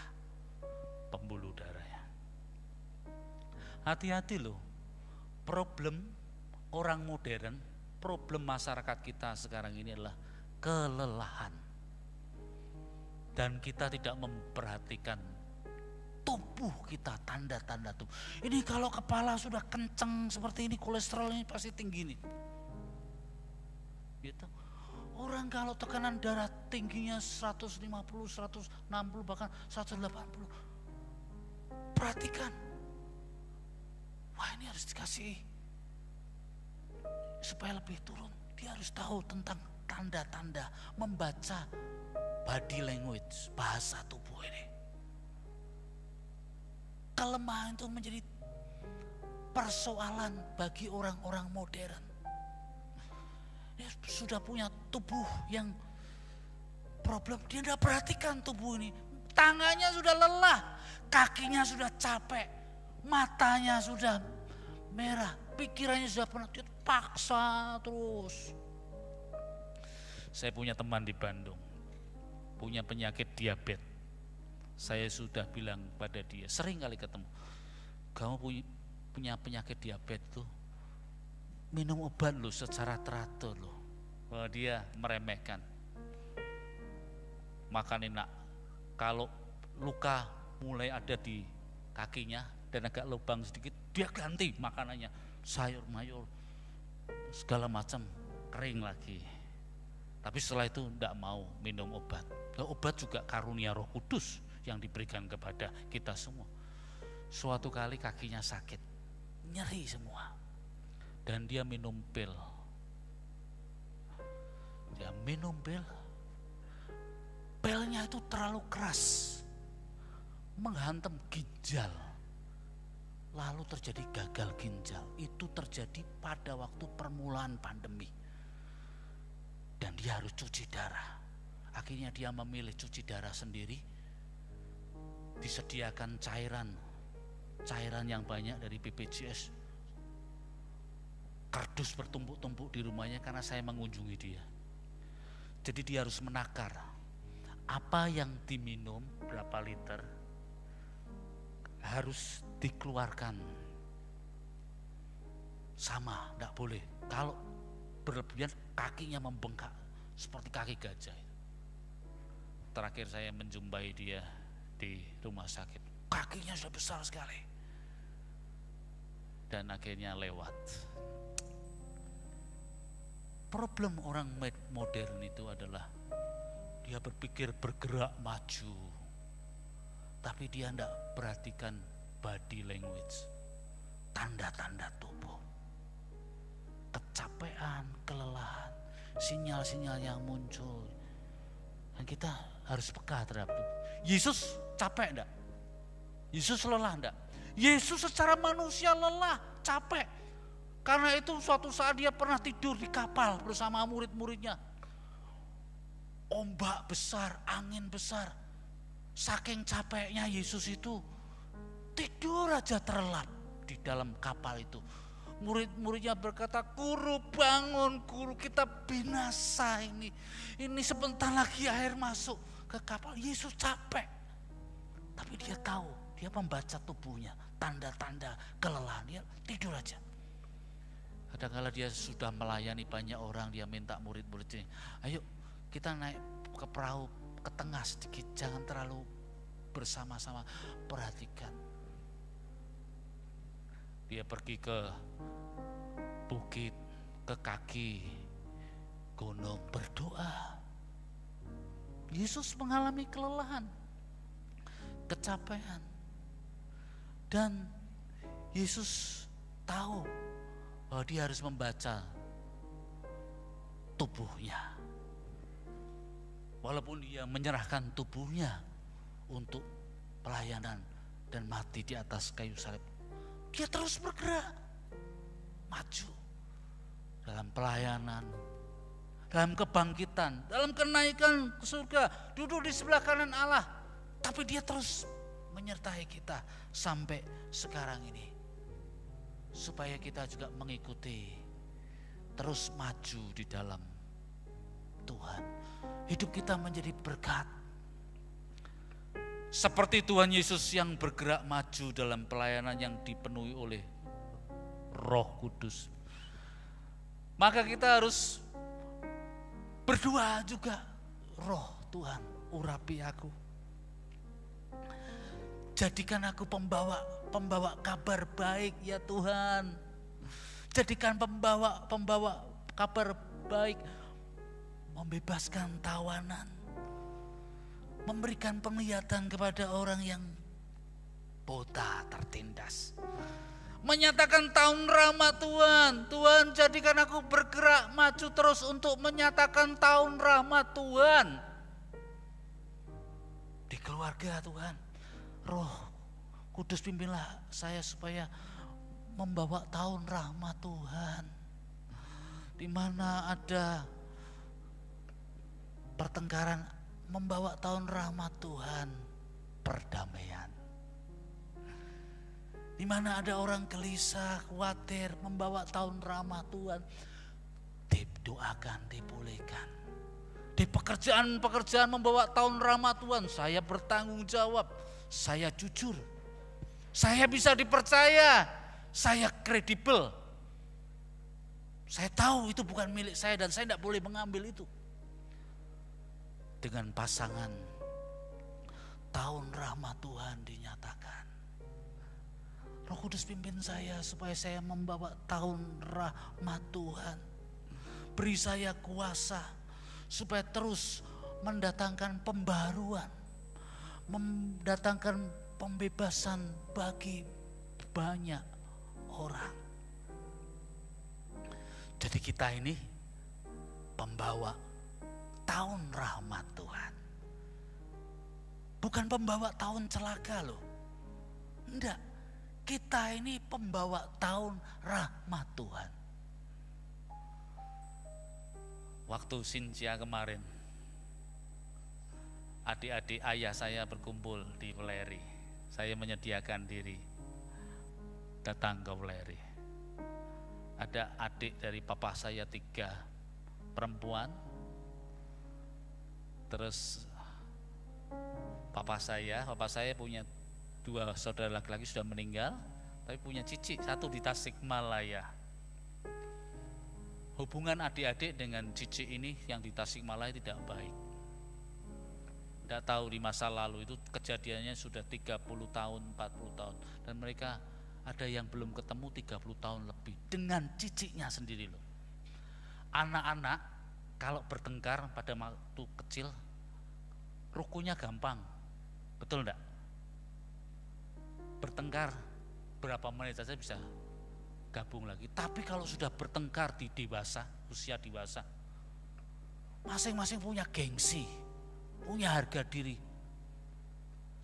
pembuluh darahnya. Hati-hati loh, problem orang modern, problem masyarakat kita sekarang ini adalah kelelahan. Dan kita tidak memperhatikan tubuh kita, tanda-tanda tubuh. Ini kalau kepala sudah kenceng seperti ini, kolesterol ini pasti tinggi nih. Gitu. Orang kalau tekanan darah tingginya 150, 160, bahkan 180. Perhatikan. Wah, ini harus dikasih supaya lebih turun. Dia harus tahu tentang tanda-tanda, membaca body language, bahasa tubuh ini. Kelemahan itu menjadi persoalan bagi orang-orang modern. Dia sudah punya tubuh yang problem, dia tidak perhatikan tubuh ini. Tangannya sudah lelah, kakinya sudah capek, matanya sudah merah, pikirannya sudah penuh, dia paksa terus. Saya punya teman di Bandung, punya penyakit diabetes. Saya sudah bilang pada dia, sering kali ketemu, kamu punya penyakit diabetes tuh, minum obat lo secara teratur lo. Wah, dia meremehkan. Makan enak. Kalau luka mulai ada di kakinya dan agak lubang sedikit, dia ganti makanannya, sayur mayur segala macam, kering lagi. Tapi setelah itu tidak mau minum obat. Obat juga karunia Roh Kudus yang diberikan kepada kita semua. Suatu kali kakinya sakit, nyeri semua, dan dia minum pil. Dia minum pil, pilnya itu terlalu keras, menghantam ginjal, lalu terjadi gagal ginjal. Itu terjadi pada waktu permulaan pandemi, dan dia harus cuci darah. Akhirnya dia memilih cuci darah sendiri. Disediakan cairan yang banyak dari BPJS. Kardus bertumpuk-tumpuk di rumahnya karena saya mengunjungi dia. Jadi dia harus menakar apa yang diminum, berapa liter, harus dikeluarkan sama, tidak boleh. Kalau berlebihan kakinya membengkak seperti kaki gajah. Terakhir saya menjumpai dia di rumah sakit, kakinya sudah besar sekali, dan akhirnya lewat. Problem orang modern itu adalah dia berpikir bergerak maju, tapi dia tidak perhatikan body language, tanda-tanda tubuh, kecapean, kelelahan, sinyal-sinyal yang muncul. Dan kita harus peka terhadap tubuh. Yesus capek enggak? Yesus lelah enggak? Yesus secara manusia lelah, capek. Karena itu suatu saat dia pernah tidur di kapal bersama murid-muridnya. Ombak besar, angin besar. Saking capeknya Yesus itu tidur aja terlelap di dalam kapal itu. Murid-muridnya berkata, "Guru, bangun, guru, kita binasa ini. Ini sebentar lagi air masuk ke kapal." Yesus capek. Tapi dia tahu, dia membaca tubuhnya, tanda-tanda kelelahan, dia tidur aja. Kadang-kala dia sudah melayani banyak orang, dia minta murid-muridnya, "Ayo kita naik ke perahu ke tengah sedikit, jangan terlalu bersama-sama, perhatikan." Dia pergi ke bukit, ke kaki gunung, berdoa. Yesus mengalami kelelahan, kecapean, dan Yesus tahu bahwa dia harus membaca tubuhnya. Walaupun dia menyerahkan tubuhnya untuk pelayanan dan mati di atas kayu salib, dia terus bergerak maju dalam pelayanan, dalam kebangkitan, dalam kenaikan ke surga, duduk di sebelah kanan Allah. Tapi dia terus menyertai kita sampai sekarang ini. Supaya kita juga mengikuti, terus maju di dalam Tuhan. Hidup kita menjadi berkat. Seperti Tuhan Yesus yang bergerak maju dalam pelayanan yang dipenuhi oleh Roh Kudus. Maka kita harus berdoa juga, Roh Tuhan, urapi aku. Jadikan aku pembawa kabar baik ya Tuhan. Jadikan pembawa kabar baik, membebaskan tawanan, memberikan penglihatan kepada orang yang buta tertindas. Menyatakan tahun rahmat Tuhan. Tuhan, jadikan aku bergerak maju terus untuk menyatakan tahun rahmat Tuhan di keluarga Tuhan. Roh Kudus pimpinlah saya supaya membawa tahun rahmat Tuhan. Di mana ada pertengkaran, membawa tahun rahmat Tuhan, perdamaian. Di mana ada orang gelisah, khawatir, membawa tahun rahmat Tuhan, didoakan, dipulihkan. Di pekerjaan membawa tahun rahmat Tuhan, saya bertanggung jawab, saya jujur, saya bisa dipercaya, saya kredibel. Saya tahu itu bukan milik saya dan saya tidak boleh mengambil itu. Dengan pasangan, tahun rahmat Tuhan dinyatakan. Roh Kudus pimpin saya supaya saya membawa tahun rahmat Tuhan. Beri saya kuasa supaya terus mendatangkan pembaruan, mendatangkan pembebasan bagi banyak orang. Jadi kita ini pembawa tahun rahmat Tuhan. Bukan pembawa tahun celaka loh. Enggak. Kita ini pembawa tahun rahmat Tuhan. Waktu Sinja kemarin, adik-adik ayah saya berkumpul di Weleri. Saya menyediakan diri datang ke Weleri. Ada adik dari papa saya 3 perempuan. Terus papa saya punya 2 saudara laki-laki sudah meninggal, tapi punya cicit 1 di Tasikmalaya. Hubungan adik-adik dengan cicit ini yang di Tasikmalaya tidak baik. Tidak tahu di masa lalu itu kejadiannya sudah 30 tahun, 40 tahun. Dan mereka ada yang belum ketemu 30 tahun lebih dengan cicitnya sendiri loh. Anak-anak kalau bertengkar pada waktu kecil, rukunya gampang, betul enggak? Bertengkar berapa menit saja bisa gabung lagi. Tapi kalau sudah bertengkar di dewasa, usia dewasa, masing-masing punya gengsi, punya harga diri.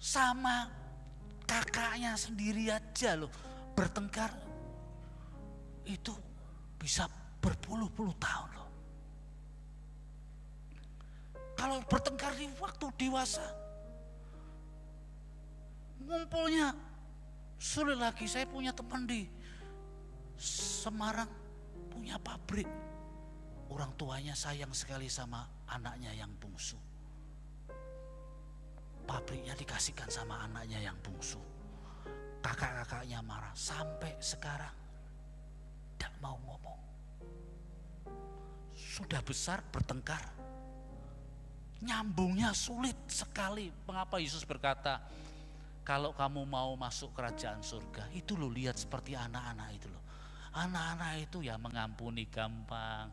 Sama kakaknya sendiri aja loh, bertengkar itu bisa berpuluh-puluh tahun loh. Kalau bertengkar di waktu dewasa, ngumpulnya sulit lagi. Saya punya teman di Semarang, punya pabrik. Orang tuanya sayang sekali sama anaknya yang bungsu. Pabriknya dikasihkan sama anaknya yang bungsu. Kakak-kakaknya marah, sampai sekarang tidak mau ngomong. Sudah besar bertengkar, nyambungnya sulit sekali. Mengapa Yesus berkata, kalau kamu mau masuk kerajaan surga, itu lo lihat seperti anak-anak itu loh. Anak-anak itu ya mengampuni gampang,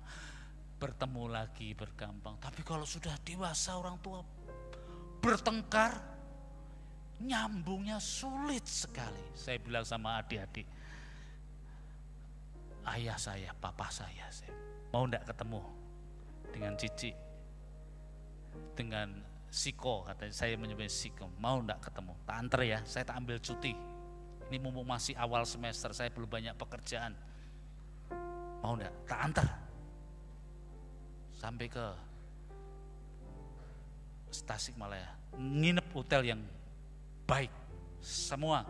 bertemu lagi bergampang. Tapi kalau sudah dewasa orang tua bertengkar, nyambungnya sulit sekali. Saya bilang sama adik-adik, ayah saya, papa saya mau enggak ketemu dengan Cici, dengan Siko, katanya saya menyebutnya Siko, mau enggak ketemu, tak antar ya, saya tak ambil cuti. Ini mumpung masih awal semester, saya belum banyak pekerjaan. Mau enggak, tak antar. Sampai ke Tasikmalaya, nginep hotel yang baik, Semua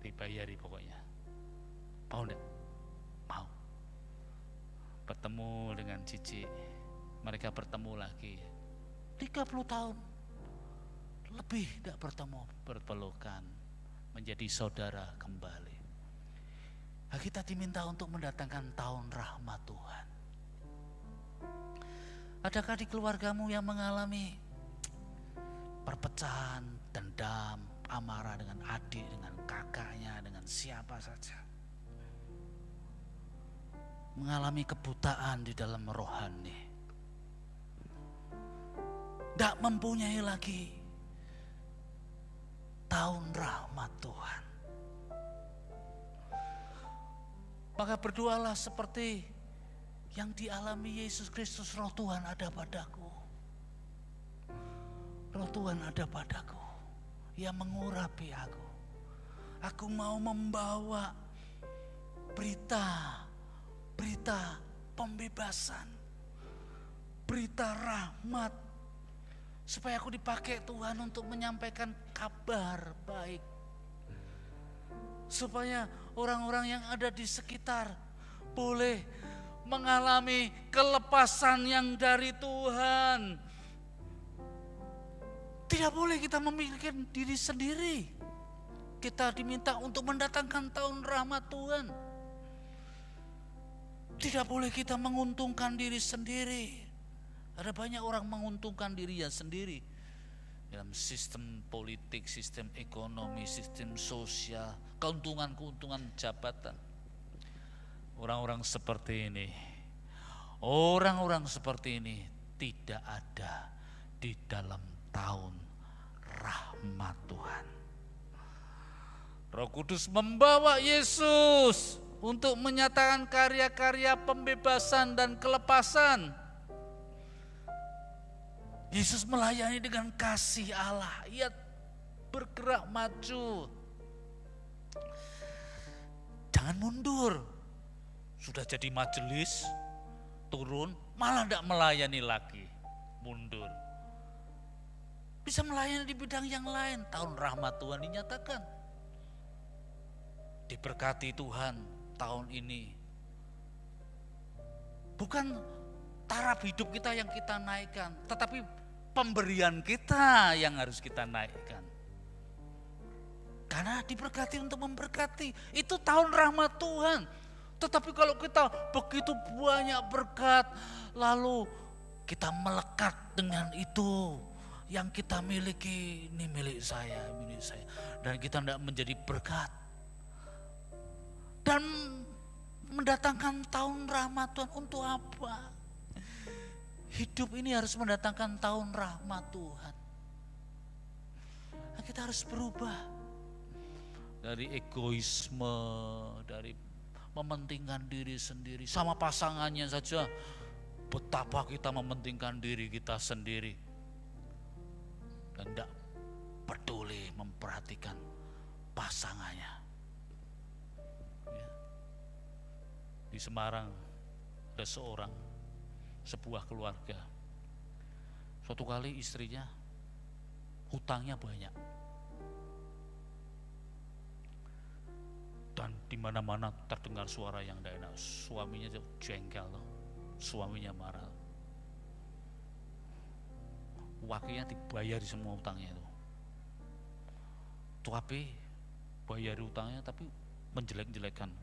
dibayari pokoknya. Mau enggak? Mau. Bertemu dengan Cici, mereka bertemu lagi. 30 tahun lebih tidak bertemu, berpelukan, menjadi saudara kembali. Nah, kita diminta untuk mendatangkan tahun rahmat Tuhan. Adakah di keluargamu yang mengalami perpecahan, dendam, amarah dengan adik, dengan kakaknya, dengan siapa saja? Mengalami kebutaan di dalam rohani. Tidak mempunyai lagi tahun rahmat Tuhan. Maka berdoalah seperti yang dialami Yesus Kristus. Roh Tuhan ada padaku. Roh Tuhan ada padaku. Ia mengurapi aku. Aku mau membawa berita pembebasan, berita rahmat, supaya aku dipakai Tuhan untuk menyampaikan kabar baik, supaya orang-orang yang ada di sekitar boleh mengalami kelepasan yang dari Tuhan. Tidak boleh kita memikirkan diri sendiri. Kita diminta untuk mendatangkan tahun rahmat Tuhan. Tidak boleh kita menguntungkan diri sendiri. Ada banyak orang menguntungkan dirinya sendiri dalam sistem politik, sistem ekonomi, sistem sosial, keuntungan-keuntungan jabatan. Orang-orang seperti ini tidak ada di dalam tahun rahmat Tuhan. Roh Kudus membawa Yesus untuk menyatakan karya-karya pembebasan dan kelepasan. Yesus melayani dengan kasih Allah. Ia bergerak maju. Jangan mundur. Sudah jadi majelis, turun, malah tidak melayani lagi. Mundur. Bisa melayani di bidang yang lain. Tahun rahmat Tuhan dinyatakan. Diberkati Tuhan tahun ini. Bukan taraf hidup kita yang kita naikkan, tetapi pemberian kita yang harus kita naikkan. Karena diberkati untuk memberkati, itu tahun rahmat Tuhan. Tetapi kalau kita begitu banyak berkat, lalu kita melekat dengan itu yang kita miliki, ini milik saya, dan kita tidak menjadi berkat. Dan mendatangkan tahun rahmat Tuhan untuk apa? Hidup ini harus mendatangkan tahun rahmat Tuhan. Nah, kita harus berubah dari egoisme, dari mementingkan diri sendiri. Sama pasangannya saja, betapa kita mementingkan diri kita sendiri dan tidak peduli memperhatikan pasangannya. Di Semarang ada sebuah keluarga. Suatu kali istrinya hutangnya banyak. Dan di mana-mana terdengar suara yang tidak enak. Suaminya jengkel, suaminya marah. Wakilnya dibayar semua hutangnya itu. Tapi bayar hutangnya tapi menjelek-jelekan.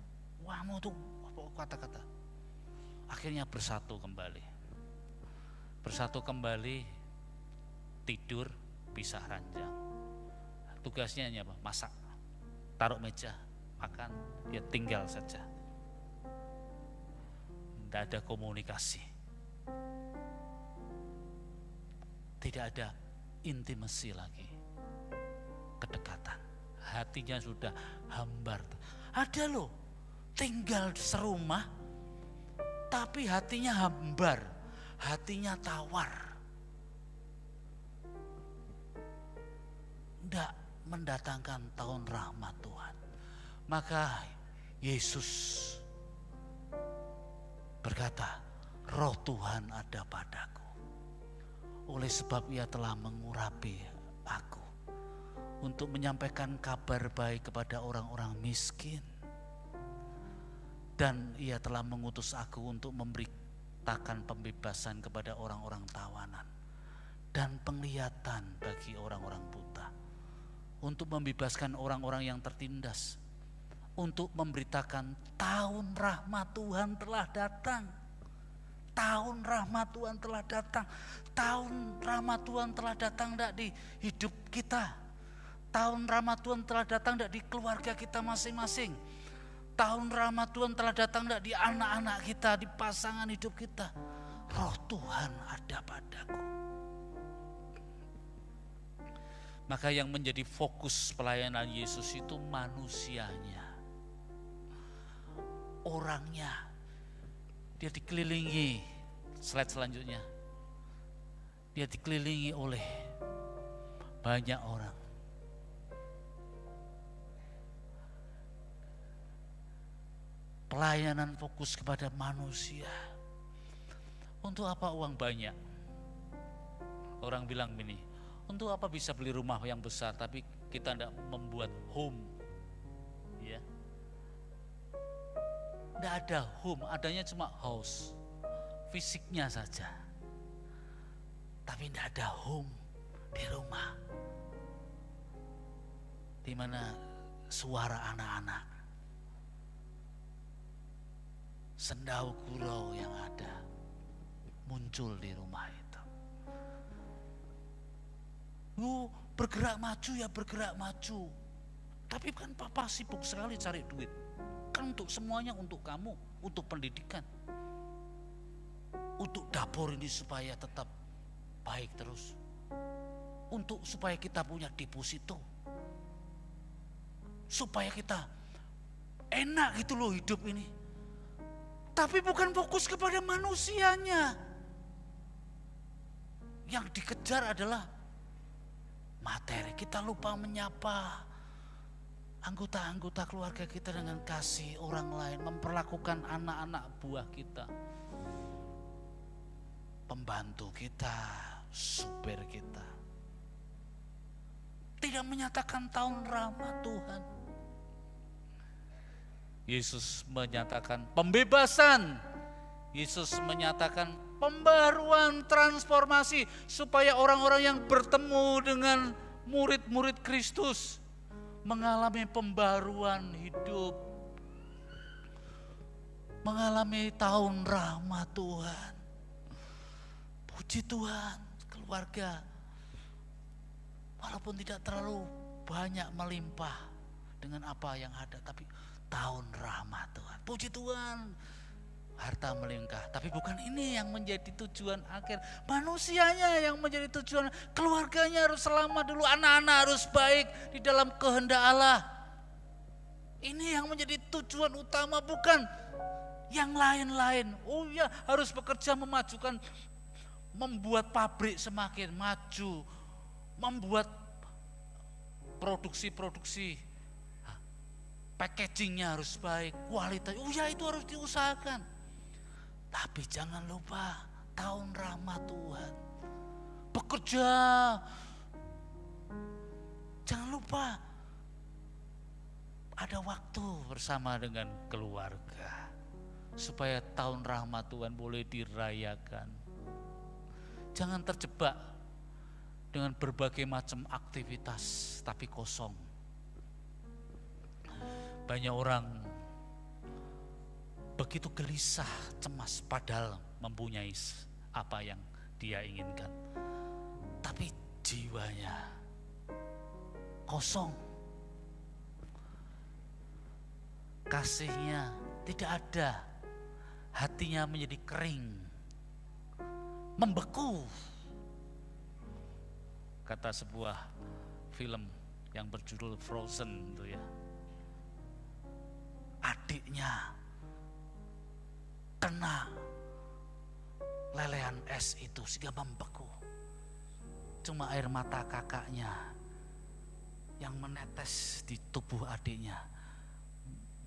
Wah, mau tuh kata-kata. Akhirnya bersatu kembali, tidur, pisah ranjang. Tugasnya hanya apa? Masak, taruh meja, makan, dia tinggal saja. Tidak ada komunikasi, tidak ada intimasi lagi, kedekatan. Hatinya sudah hambar. Ada loh, tinggal serumah, tapi hatinya hambar, hatinya tawar. Tidak mendatangkan tahun rahmat Tuhan. Maka Yesus berkata, Roh Tuhan ada padaku. Oleh sebab Ia telah mengurapi aku untuk menyampaikan kabar baik kepada orang-orang miskin. Dan ia telah mengutus aku untuk memberitakan pembebasan kepada orang-orang tawanan dan penglihatan bagi orang-orang buta, untuk membebaskan orang-orang yang tertindas, untuk memberitakan tahun rahmat Tuhan telah datang. Tahun rahmat Tuhan telah datang. Tahun rahmat Tuhan telah datang tidak di hidup kita. Tahun rahmat Tuhan telah datang tidak di keluarga kita masing-masing. Tahun rahmat Tuhan telah datang tidak di anak-anak kita, di pasangan hidup kita. Roh Tuhan ada padaku. Maka yang menjadi fokus pelayanan Yesus itu manusianya, orangnya. Dia dikelilingi, slide selanjutnya, dia dikelilingi oleh banyak orang. Pelayanan fokus kepada manusia. Untuk apa uang banyak? Orang bilang gini, untuk apa bisa beli rumah yang besar tapi kita tidak membuat home, ya? Tidak ada home, adanya cuma house, fisiknya saja. Tapi tidak ada home di rumah, di mana suara anak-anak, sendau gurau yang ada muncul di rumah itu. Bergerak maju ya bergerak maju. Tapi kan papa sibuk sekali cari duit. Kan untuk semuanya, untuk kamu, untuk pendidikan, untuk dapur ini supaya tetap baik terus, untuk supaya kita punya deposito, supaya kita enak gitu loh hidup ini. Tapi bukan fokus kepada manusianya. Yang dikejar adalah materi. Kita lupa menyapa anggota-anggota keluarga kita dengan kasih, orang lain, memperlakukan anak-anak buah kita, pembantu kita, supir kita. Tidak menyatakan tahun rahmat Tuhan. Yesus menyatakan pembebasan. Yesus menyatakan pembaruan, transformasi, supaya orang-orang yang bertemu dengan murid-murid Kristus mengalami pembaruan hidup, mengalami tahun rahmat Tuhan. Puji Tuhan, keluarga walaupun tidak terlalu banyak melimpah dengan apa yang ada, tapi tahun rahmat Tuhan. Puji Tuhan, harta melimpah, tapi bukan ini yang menjadi tujuan akhir. Manusianya yang menjadi tujuan. Keluarganya harus selamat dulu, anak-anak harus baik di dalam kehendak Allah. Ini yang menjadi tujuan utama, bukan yang lain-lain. Oh ya, harus bekerja memajukan, membuat pabrik semakin maju, membuat produksi-produksi, packagingnya harus baik, kualitas. Oh ya, itu harus diusahakan. Tapi jangan lupa tahun rahmat Tuhan. Bekerja. Jangan lupa ada waktu bersama dengan keluarga, supaya tahun rahmat Tuhan boleh dirayakan. Jangan terjebak dengan berbagai macam aktivitas tapi kosong. Banyak orang begitu gelisah, cemas, padahal mempunyai apa yang dia inginkan, tapi jiwanya kosong, kasihnya tidak ada, hatinya menjadi kering, membeku. Kata sebuah film yang berjudul Frozen itu ya, adiknya kena lelehan es itu sehingga membeku. Cuma air mata kakaknya yang menetes di tubuh adiknya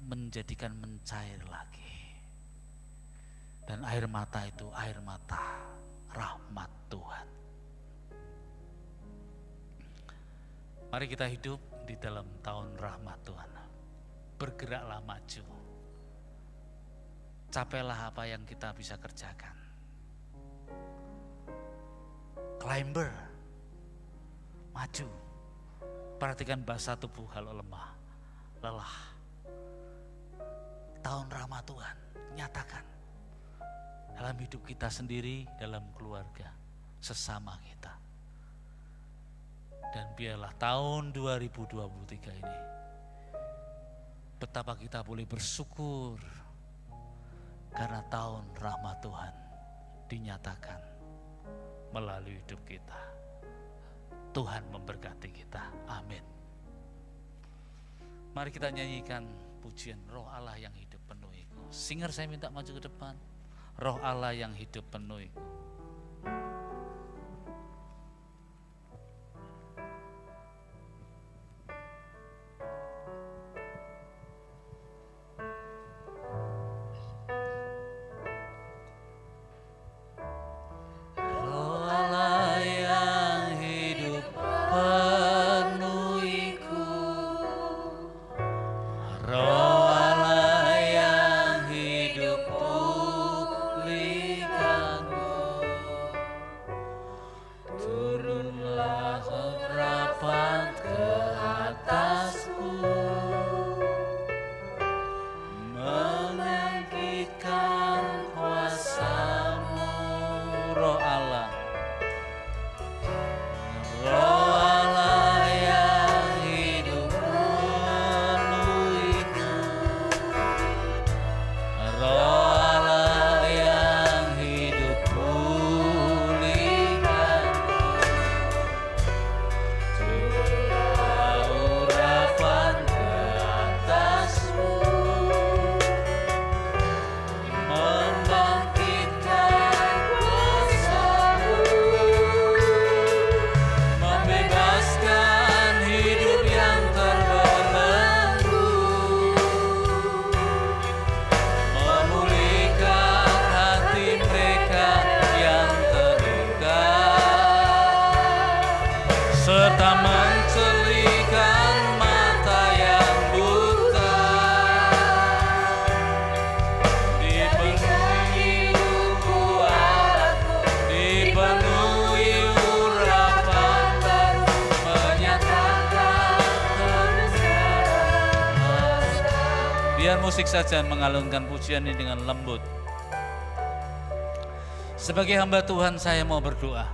menjadikan mencair lagi. Dan air mata itu air mata rahmat Tuhan. Mari kita hidup di dalam tahun rahmat Tuhan. Bergeraklah maju. Capailah apa yang kita bisa kerjakan. Climber, maju. Perhatikan bahasa tubuh kalau lemah, lelah. Tahun rahmat Tuhan, nyatakan dalam hidup kita sendiri, dalam keluarga, sesama kita. Dan biarlah tahun 2023 ini betapa kita boleh bersyukur karena tahun rahmat Tuhan dinyatakan melalui hidup kita. Tuhan memberkati kita. Amin. Mari kita nyanyikan pujian Roh Allah yang hidup penuhiku. Singer saya minta maju ke depan. Roh Allah yang hidup penuhiku. Musik saja mengalunkan pujian ini dengan lembut. Sebagai hamba Tuhan saya mau berdoa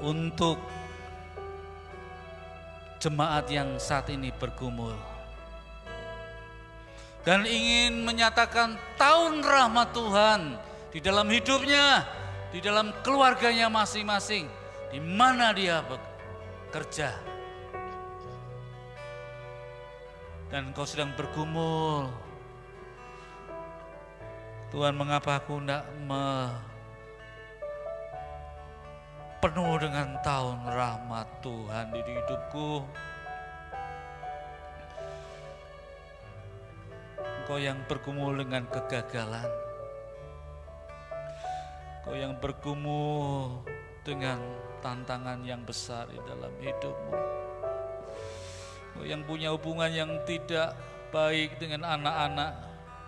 untuk jemaat yang saat ini bergumul dan ingin menyatakan tahun rahmat Tuhan di dalam hidupnya, di dalam keluarganya masing-masing, di mana dia bekerja. Dan engkau sedang bergumul, Tuhan, mengapa aku tidak penuh dengan tahun rahmat Tuhan di hidupku. Engkau yang bergumul dengan kegagalan, engkau yang bergumul dengan tantangan yang besar di dalam hidupmu, yang punya hubungan yang tidak baik dengan anak-anak,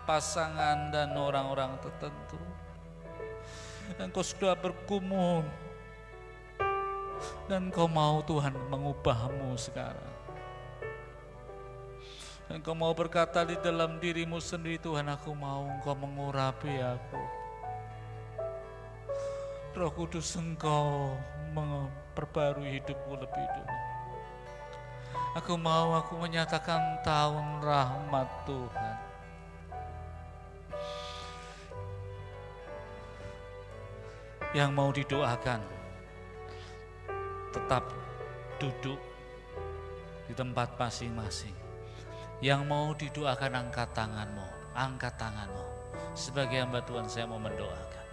pasangan dan orang-orang tertentu. Engkau sudah bergumul dan Engkau mau Tuhan mengubahmu sekarang. Engkau mau berkata di dalam dirimu sendiri, Tuhan, aku mau Engkau mengurapi aku. Roh Kudus, Engkau memperbarui hidupku lebih dulu. Aku menyatakan tahun rahmat Tuhan. Yang mau didoakan, tetap duduk di tempat masing-masing. Yang mau didoakan, angkat tanganmu. Angkat tanganmu. Sebagai hamba Tuhan saya mau mendoakan.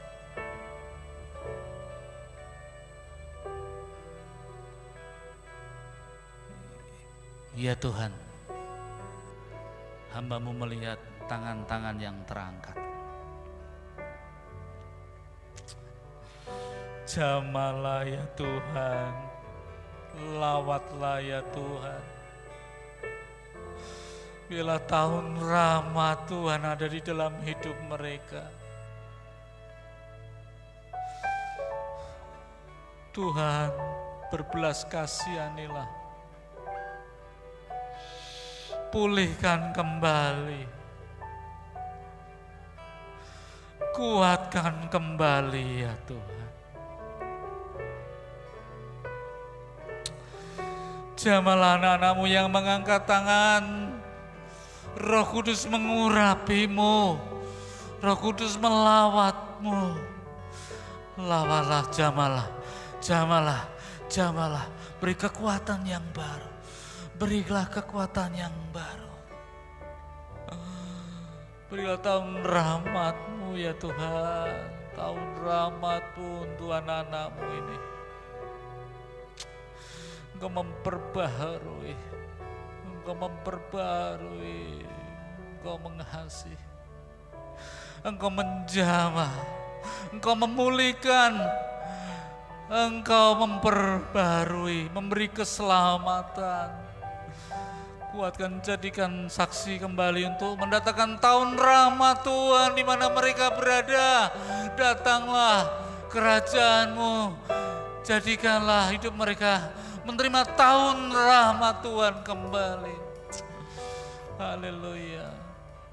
Ya Tuhan, hamba-Mu melihat tangan-tangan yang terangkat. Jamahlah ya Tuhan, lawatlah ya Tuhan. Bila tahun rahmat Tuhan ada di dalam hidup mereka, Tuhan berbelas kasihanilah, pulihkan kembali, kuatkan kembali ya Tuhan. Jamahlah anak-anakmu yang mengangkat tangan. Roh Kudus mengurapimu, Roh Kudus melawatmu. Lawatlah, jamahlah, jamahlah, jamahlah. Beri kekuatan yang baru, berilah kekuatan yang baru. Berilah tahun rahmat-Mu ya Tuhan, tahun rahmat-Mu untuk anak-anak-Mu ini. Engkau memperbaharui, Engkau memperbarui, Engkau mengasihi, Engkau menjamah, Engkau memulihkan, Engkau memperbarui, memberi keselamatan. Kuatkan, jadikan saksi kembali untuk mendatangkan tahun rahmat Tuhan di mana mereka berada. Datanglah kerajaan-Mu, jadikanlah hidup mereka menerima tahun rahmat Tuhan kembali. Haleluya.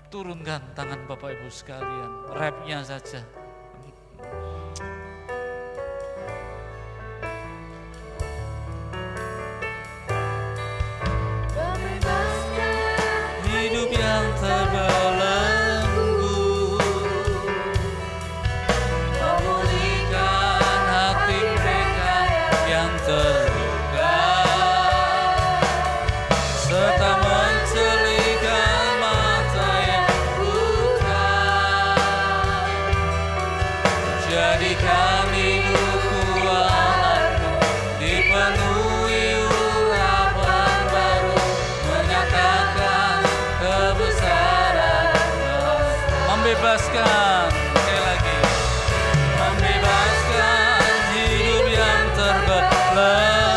Turunkan tangan Bapak Ibu sekalian, rapnya saja. Hidup yang terbelenggu, memulihkan hati mereka yang terluka, serta mencelihkan mata yang buta. Jadikan hidupku alatmu, dipenuhi urapan baru, menyatakan kebesaran kuasa. Membebaskan, sekali lagi, membebaskan hidup yang terbelenggu,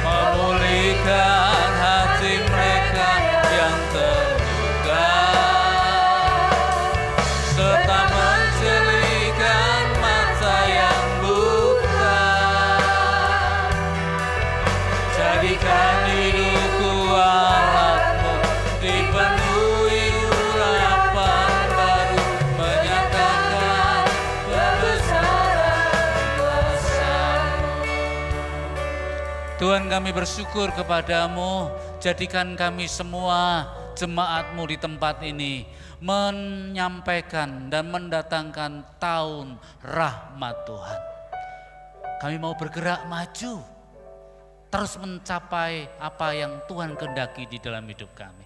memulihkan hati mereka yang terluka, serta mencelihkan mata yang buta. Jadikan hidupku alatmu, dipenuhi urapan baru, menyatakan kebesaran kuasa-Mu. Tuhan, kami bersyukur kepadamu. Jadikan kami semua jemaat-Mu di tempat ini menyampaikan dan mendatangkan tahun rahmat Tuhan. Kami mau bergerak maju, terus mencapai apa yang Tuhan kehendaki di dalam hidup kami.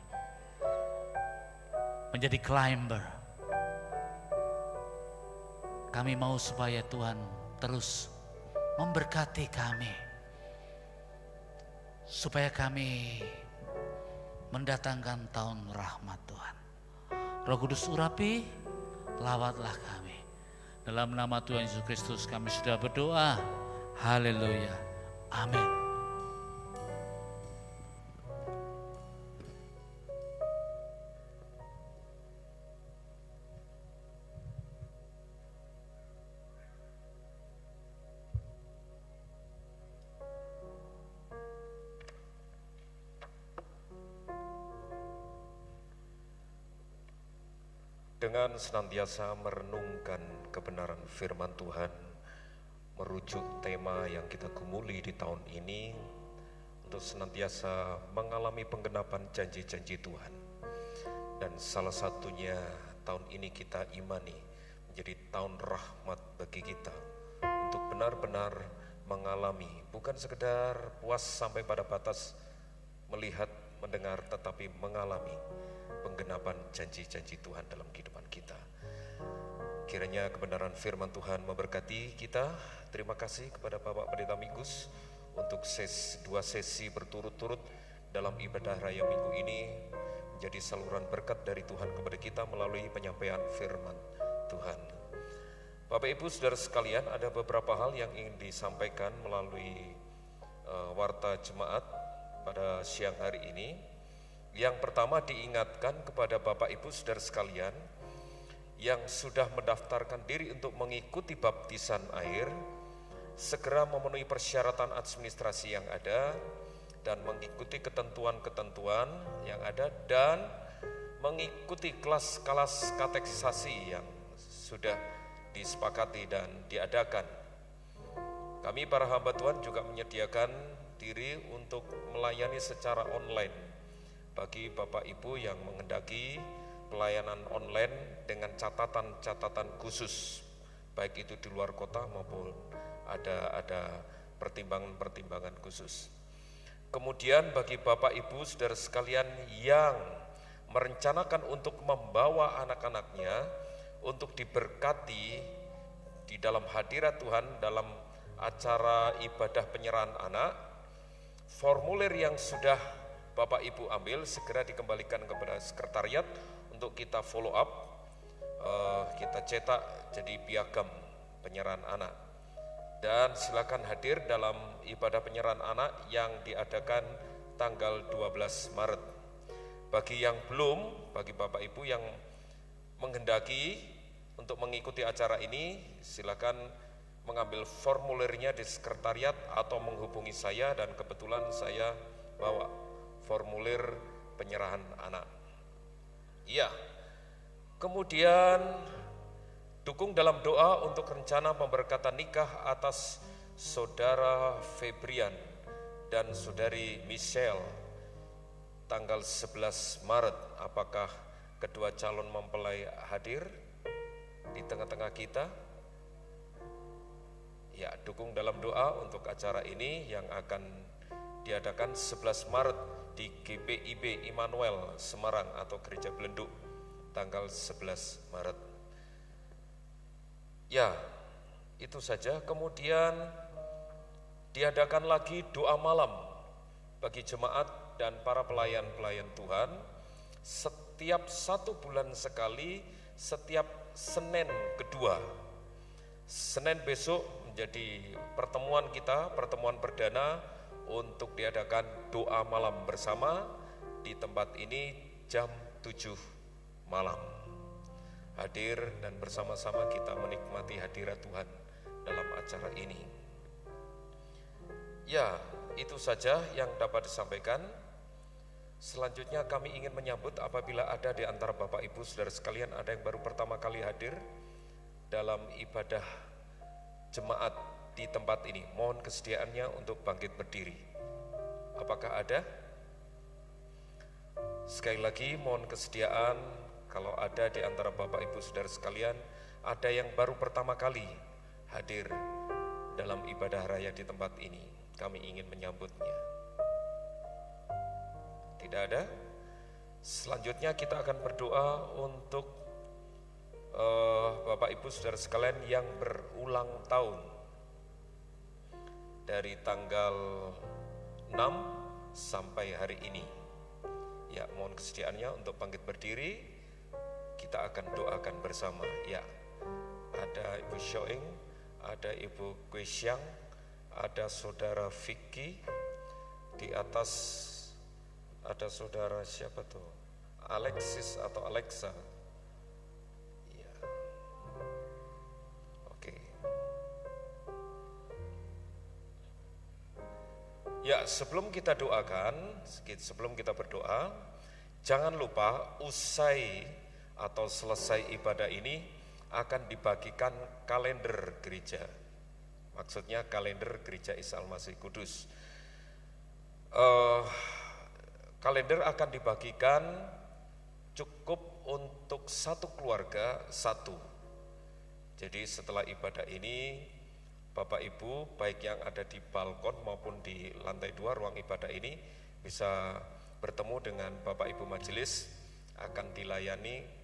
Menjadi climber. Kami mau supaya Tuhan terus memberkati kami, supaya kami mendatangkan tahun rahmat Tuhan. Roh Kudus urapi, lawatlah kami. Dalam nama Tuhan Yesus Kristus kami sudah berdoa. Haleluya. Amin. Dengan senantiasa merenungkan kebenaran firman Tuhan, merujuk tema yang kita gumuli di tahun ini, untuk senantiasa mengalami penggenapan janji-janji Tuhan. Dan salah satunya tahun ini kita imani menjadi tahun rahmat bagi kita, untuk benar-benar mengalami, bukan sekedar puas sampai pada batas melihat, mendengar, tetapi mengalami penggenapan janji-janji Tuhan dalam kehidupan kita. Kiranya kebenaran firman Tuhan memberkati kita. Terima kasih kepada Bapak Pendeta Minggus untuk dua sesi berturut-turut dalam ibadah raya minggu ini, menjadi saluran berkat dari Tuhan kepada kita melalui penyampaian firman Tuhan. Bapak Ibu Saudara sekalian, ada beberapa hal yang ingin disampaikan melalui warta jemaat pada siang hari ini. Yang pertama, diingatkan kepada Bapak Ibu Saudara sekalian yang sudah mendaftarkan diri untuk mengikuti baptisan air, segera memenuhi persyaratan administrasi yang ada dan mengikuti ketentuan-ketentuan yang ada dan mengikuti kelas-kelas katekisasi yang sudah disepakati dan diadakan. Kami para hamba Tuhan juga menyediakan diri untuk melayani secara online bagi Bapak Ibu yang menghendaki pelayanan online dengan catatan-catatan khusus, baik itu di luar kota maupun ada pertimbangan-pertimbangan khusus. Kemudian bagi Bapak Ibu Saudara sekalian yang merencanakan untuk membawa anak-anaknya untuk diberkati di dalam hadirat Tuhan dalam acara ibadah penyerahan anak, formulir yang sudah Bapak Ibu ambil segera dikembalikan kepada sekretariat untuk kita follow up, kita cetak jadi piagam penyerahan anak. Dan silakan hadir dalam ibadah penyerahan anak yang diadakan tanggal 12 Maret. Bagi yang belum, bagi Bapak Ibu yang menghendaki untuk mengikuti acara ini, silakan mengambil formulirnya di sekretariat atau menghubungi saya, dan kebetulan saya bawa formulir penyerahan anak. Iya. Kemudian dukung dalam doa untuk rencana pemberkatan nikah atas Saudara Febrian dan Saudari Michelle tanggal 11 Maret. Apakah kedua calon mempelai hadir di tengah-tengah kita? Ya, dukung dalam doa untuk acara ini yang akan diadakan 11 Maret di GPIB Immanuel Semarang atau Gereja Belenduk tanggal 11 Maret. Ya, itu saja. Kemudian diadakan lagi doa malam bagi jemaat dan para pelayan-pelayan Tuhan setiap 1 bulan sekali, setiap Senin kedua. Senin besok menjadi pertemuan kita, pertemuan perdana untuk diadakan doa malam bersama di tempat ini jam 7 malam. Hadir dan bersama-sama kita menikmati hadirat Tuhan dalam acara ini. Ya, itu saja yang dapat disampaikan. Selanjutnya kami ingin menyambut apabila ada di antara Bapak Ibu Saudara sekalian ada yang baru pertama kali hadir dalam ibadah jemaat di tempat ini. Mohon kesediaannya untuk bangkit berdiri. Apakah ada? Sekali lagi mohon kesediaan kalau ada di antara Bapak Ibu Saudara sekalian ada yang baru pertama kali hadir dalam ibadah raya di tempat ini. Kami ingin menyambutnya. Tidak ada? Selanjutnya kita akan berdoa untuk Bapak Ibu Saudara sekalian yang berulang tahun dari tanggal 6 sampai hari ini. Ya, mohon kesediaannya untuk bangkit berdiri. Kita akan doakan bersama. Ya, ada Ibu Shoing, ada Ibu Guisyang, ada Saudara Vicky, di atas ada Saudara siapa tuh? Alexis atau Alexa. Ya. Oke. Ya, sebelum kita doakan, sebelum kita berdoa, jangan lupa usai atau selesai ibadah ini akan dibagikan kalender gereja. Maksudnya kalender Gereja Isa Al-Masih Kudus. Kalender akan dibagikan cukup untuk satu keluarga satu. Jadi setelah ibadah ini Bapak Ibu baik yang ada di balkon maupun di lantai 2 ruang ibadah ini bisa bertemu dengan Bapak Ibu majelis, akan dilayani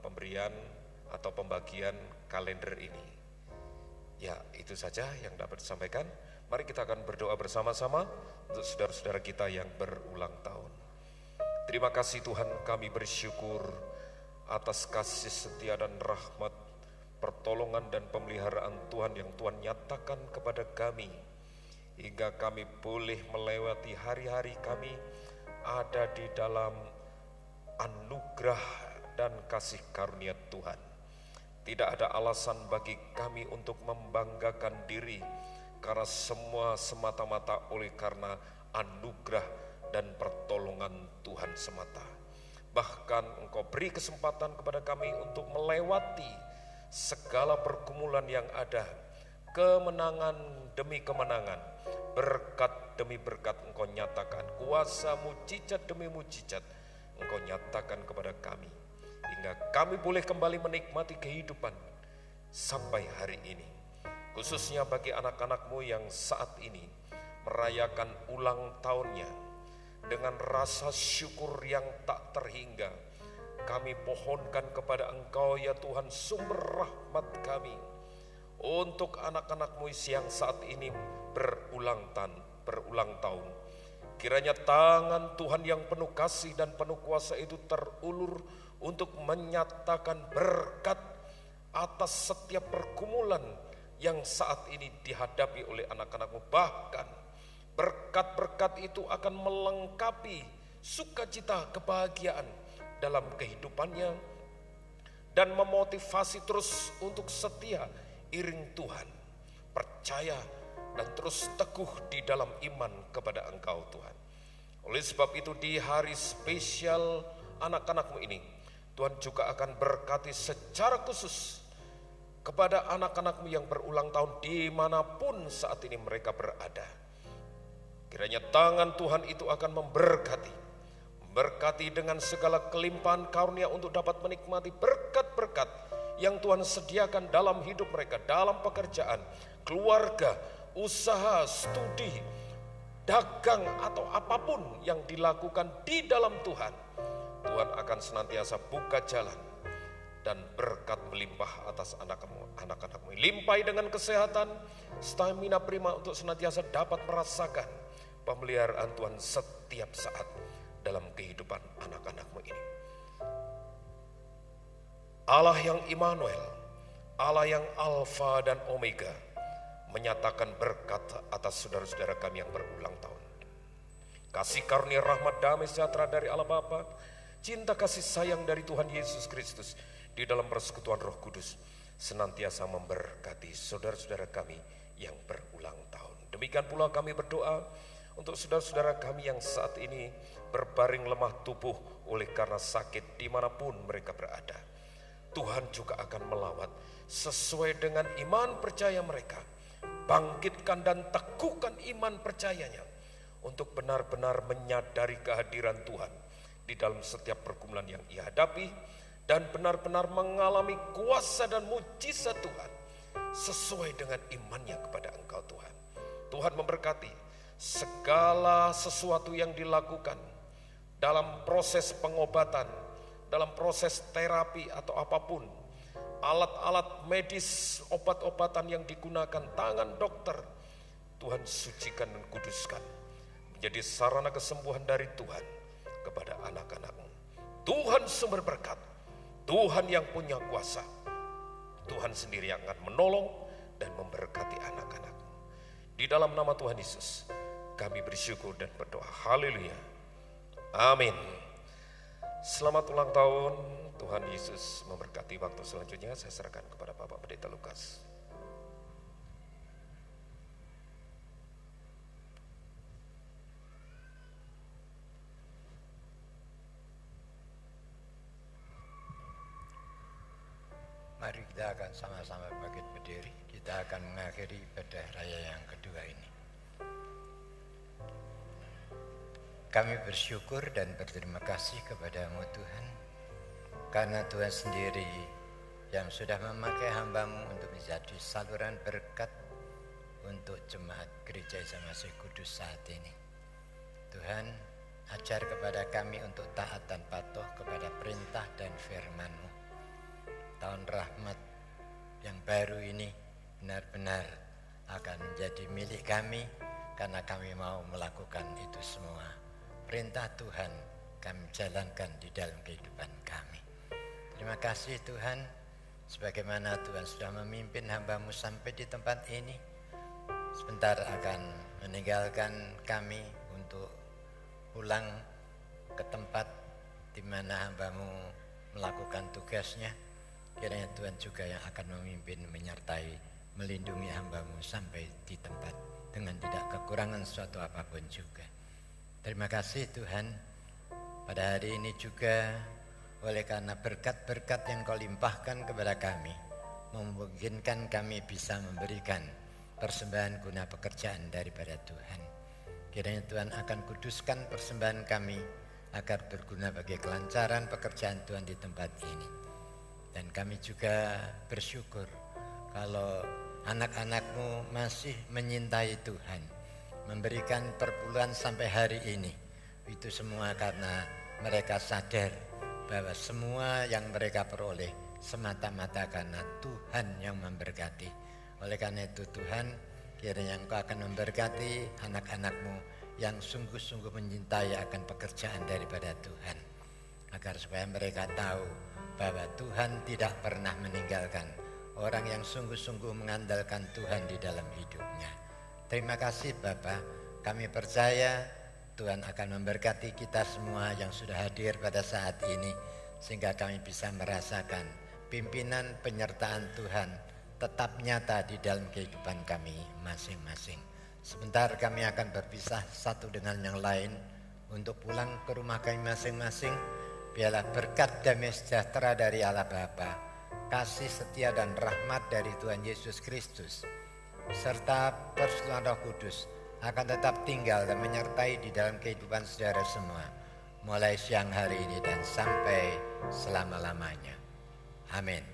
pemberian atau pembagian kalender ini. Ya, itu saja yang dapat disampaikan. Mari kita akan berdoa bersama-sama untuk saudara-saudara kita yang berulang tahun. Terima kasih Tuhan, kami bersyukur atas kasih setia dan rahmat pertolongan dan pemeliharaan Tuhan yang Tuhan nyatakan kepada kami, hingga kami boleh melewati hari-hari kami ada di dalam anugerah dan kasih karunia Tuhan. Tidak ada alasan bagi kami untuk membanggakan diri, karena semua semata-mata oleh karena anugerah dan pertolongan Tuhan semata. Bahkan Engkau beri kesempatan kepada kami untuk melewati segala pergumulan yang ada, kemenangan demi kemenangan, berkat demi berkat Engkau nyatakan, kuasa mujizat demi mujizat Engkau nyatakan kepada kami, hingga kami boleh kembali menikmati kehidupan sampai hari ini. Khususnya bagi anak-anak-Mu yang saat ini merayakan ulang tahunnya dengan rasa syukur yang tak terhingga, kami pohonkan kepada Engkau ya Tuhan, sumber rahmat kami, untuk anak-anak-Mu yang saat ini berulang tahun. Kiranya tangan Tuhan yang penuh kasih dan penuh kuasa itu terulur untuk menyatakan berkat atas setiap pergumulan yang saat ini dihadapi oleh anak-anak-Mu. Bahkan berkat-berkat itu akan melengkapi sukacita kebahagiaan dalam kehidupannya dan memotivasi terus untuk setia iring Tuhan, percaya dan terus teguh di dalam iman kepada Engkau Tuhan. Oleh sebab itu di hari spesial anak-anak-Mu ini, Tuhan juga akan berkati secara khusus kepada anak-anak-Mu yang berulang tahun dimanapun saat ini mereka berada. Kiranya tangan Tuhan itu akan memberkati dengan segala kelimpahan karunia untuk dapat menikmati berkat-berkat yang Tuhan sediakan dalam hidup mereka, dalam pekerjaan, keluarga, usaha, studi, dagang, atau apapun yang dilakukan di dalam Tuhan. Tuhan akan senantiasa buka jalan dan berkat melimpah atas anak-anak-Mu. Limpahi dengan kesehatan, stamina prima untuk senantiasa dapat merasakan pemeliharaan Tuhan setiap saat dalam kehidupan anak-anak-Mu ini. Allah yang Immanuel, Allah yang Alfa dan Omega, menyatakan berkat atas saudara-saudara kami yang berulang tahun. Kasih karunia, rahmat, damai sejahtera dari Allah Bapa, cinta kasih sayang dari Tuhan Yesus Kristus di dalam persekutuan Roh Kudus senantiasa memberkati saudara-saudara kami yang berulang tahun. Demikian pula kami berdoa untuk saudara-saudara kami yang saat ini berbaring lemah tubuh oleh karena sakit dimanapun mereka berada. Tuhan juga akan melawat sesuai dengan iman percaya mereka. Bangkitkan dan teguhkan iman percayanya untuk benar-benar menyadari kehadiran Tuhan di dalam setiap pergumulan yang ia hadapi, dan benar-benar mengalami kuasa dan mujizat Tuhan sesuai dengan imannya kepada Engkau Tuhan. Tuhan memberkati segala sesuatu yang dilakukan dalam proses pengobatan, dalam proses terapi atau apapun, alat-alat medis, obat-obatan yang digunakan, tangan dokter, Tuhan sucikan dan kuduskan menjadi sarana kesembuhan dari Tuhan kepada anak-anak-Mu. Tuhan sumber berkat, Tuhan yang punya kuasa, Tuhan sendiri yang akan menolong dan memberkati anak-anak-Mu. Di dalam nama Tuhan Yesus kami bersyukur dan berdoa. Haleluya. Amin. Selamat ulang tahun. Tuhan Yesus memberkati. Waktu selanjutnya saya serahkan kepada Bapak Pendeta Lukas. Mari kita akan sama-sama bangkit berdiri. Kita akan mengakhiri ibadah raya yang kedua ini. Kami bersyukur dan berterima kasih kepada-Mu Tuhan, karena Tuhan sendiri yang sudah memakai hamba-Mu untuk menjadi saluran berkat untuk jemaat Gereja Isa-Masih Kudus saat ini. Tuhan, ajar kepada kami untuk taat dan patuh kepada perintah dan firman-Mu. Tahun rahmat yang baru ini benar-benar akan menjadi milik kami, karena kami mau melakukan itu semua. Perintah Tuhan kami jalankan di dalam kehidupan kami. Terima kasih Tuhan, sebagaimana Tuhan sudah memimpin hamba-Mu sampai di tempat ini. Sebentar akan meninggalkan kami untuk pulang ke tempat di mana hamba-Mu melakukan tugasnya. Kiranya Tuhan juga yang akan memimpin, menyertai, melindungi hamba-Mu sampai di tempat dengan tidak kekurangan suatu apapun juga. Terima kasih Tuhan, pada hari ini juga oleh karena berkat-berkat yang Kau limpahkan kepada kami, memungkinkan kami bisa memberikan persembahan guna pekerjaan daripada Tuhan. Kiranya Tuhan akan kuduskan persembahan kami agar berguna bagi kelancaran pekerjaan Tuhan di tempat ini. Dan kami juga bersyukur kalau anak-anak-Mu masih menyintai Tuhan, memberikan perpuluhan sampai hari ini. Itu semua karena mereka sadar bahwa semua yang mereka peroleh semata-mata karena Tuhan yang memberkati. Oleh karena itu Tuhan, kiranya Engkau akan memberkati anak-anak-Mu yang sungguh-sungguh menyintai akan pekerjaan daripada Tuhan, agar supaya mereka tahu bahwa Tuhan tidak pernah meninggalkan orang yang sungguh-sungguh mengandalkan Tuhan di dalam hidupnya. Terima kasih Bapa, kami percaya Tuhan akan memberkati kita semua yang sudah hadir pada saat ini, sehingga kami bisa merasakan pimpinan penyertaan Tuhan tetap nyata di dalam kehidupan kami masing-masing. Sebentar kami akan berpisah satu dengan yang lain untuk pulang ke rumah kami masing-masing. Biarlah berkat damai sejahtera dari Allah Bapa, kasih setia dan rahmat dari Tuhan Yesus Kristus, serta persekutuan Roh Kudus akan tetap tinggal dan menyertai di dalam kehidupan saudara semua, mulai siang hari ini dan sampai selama-lamanya. Amin.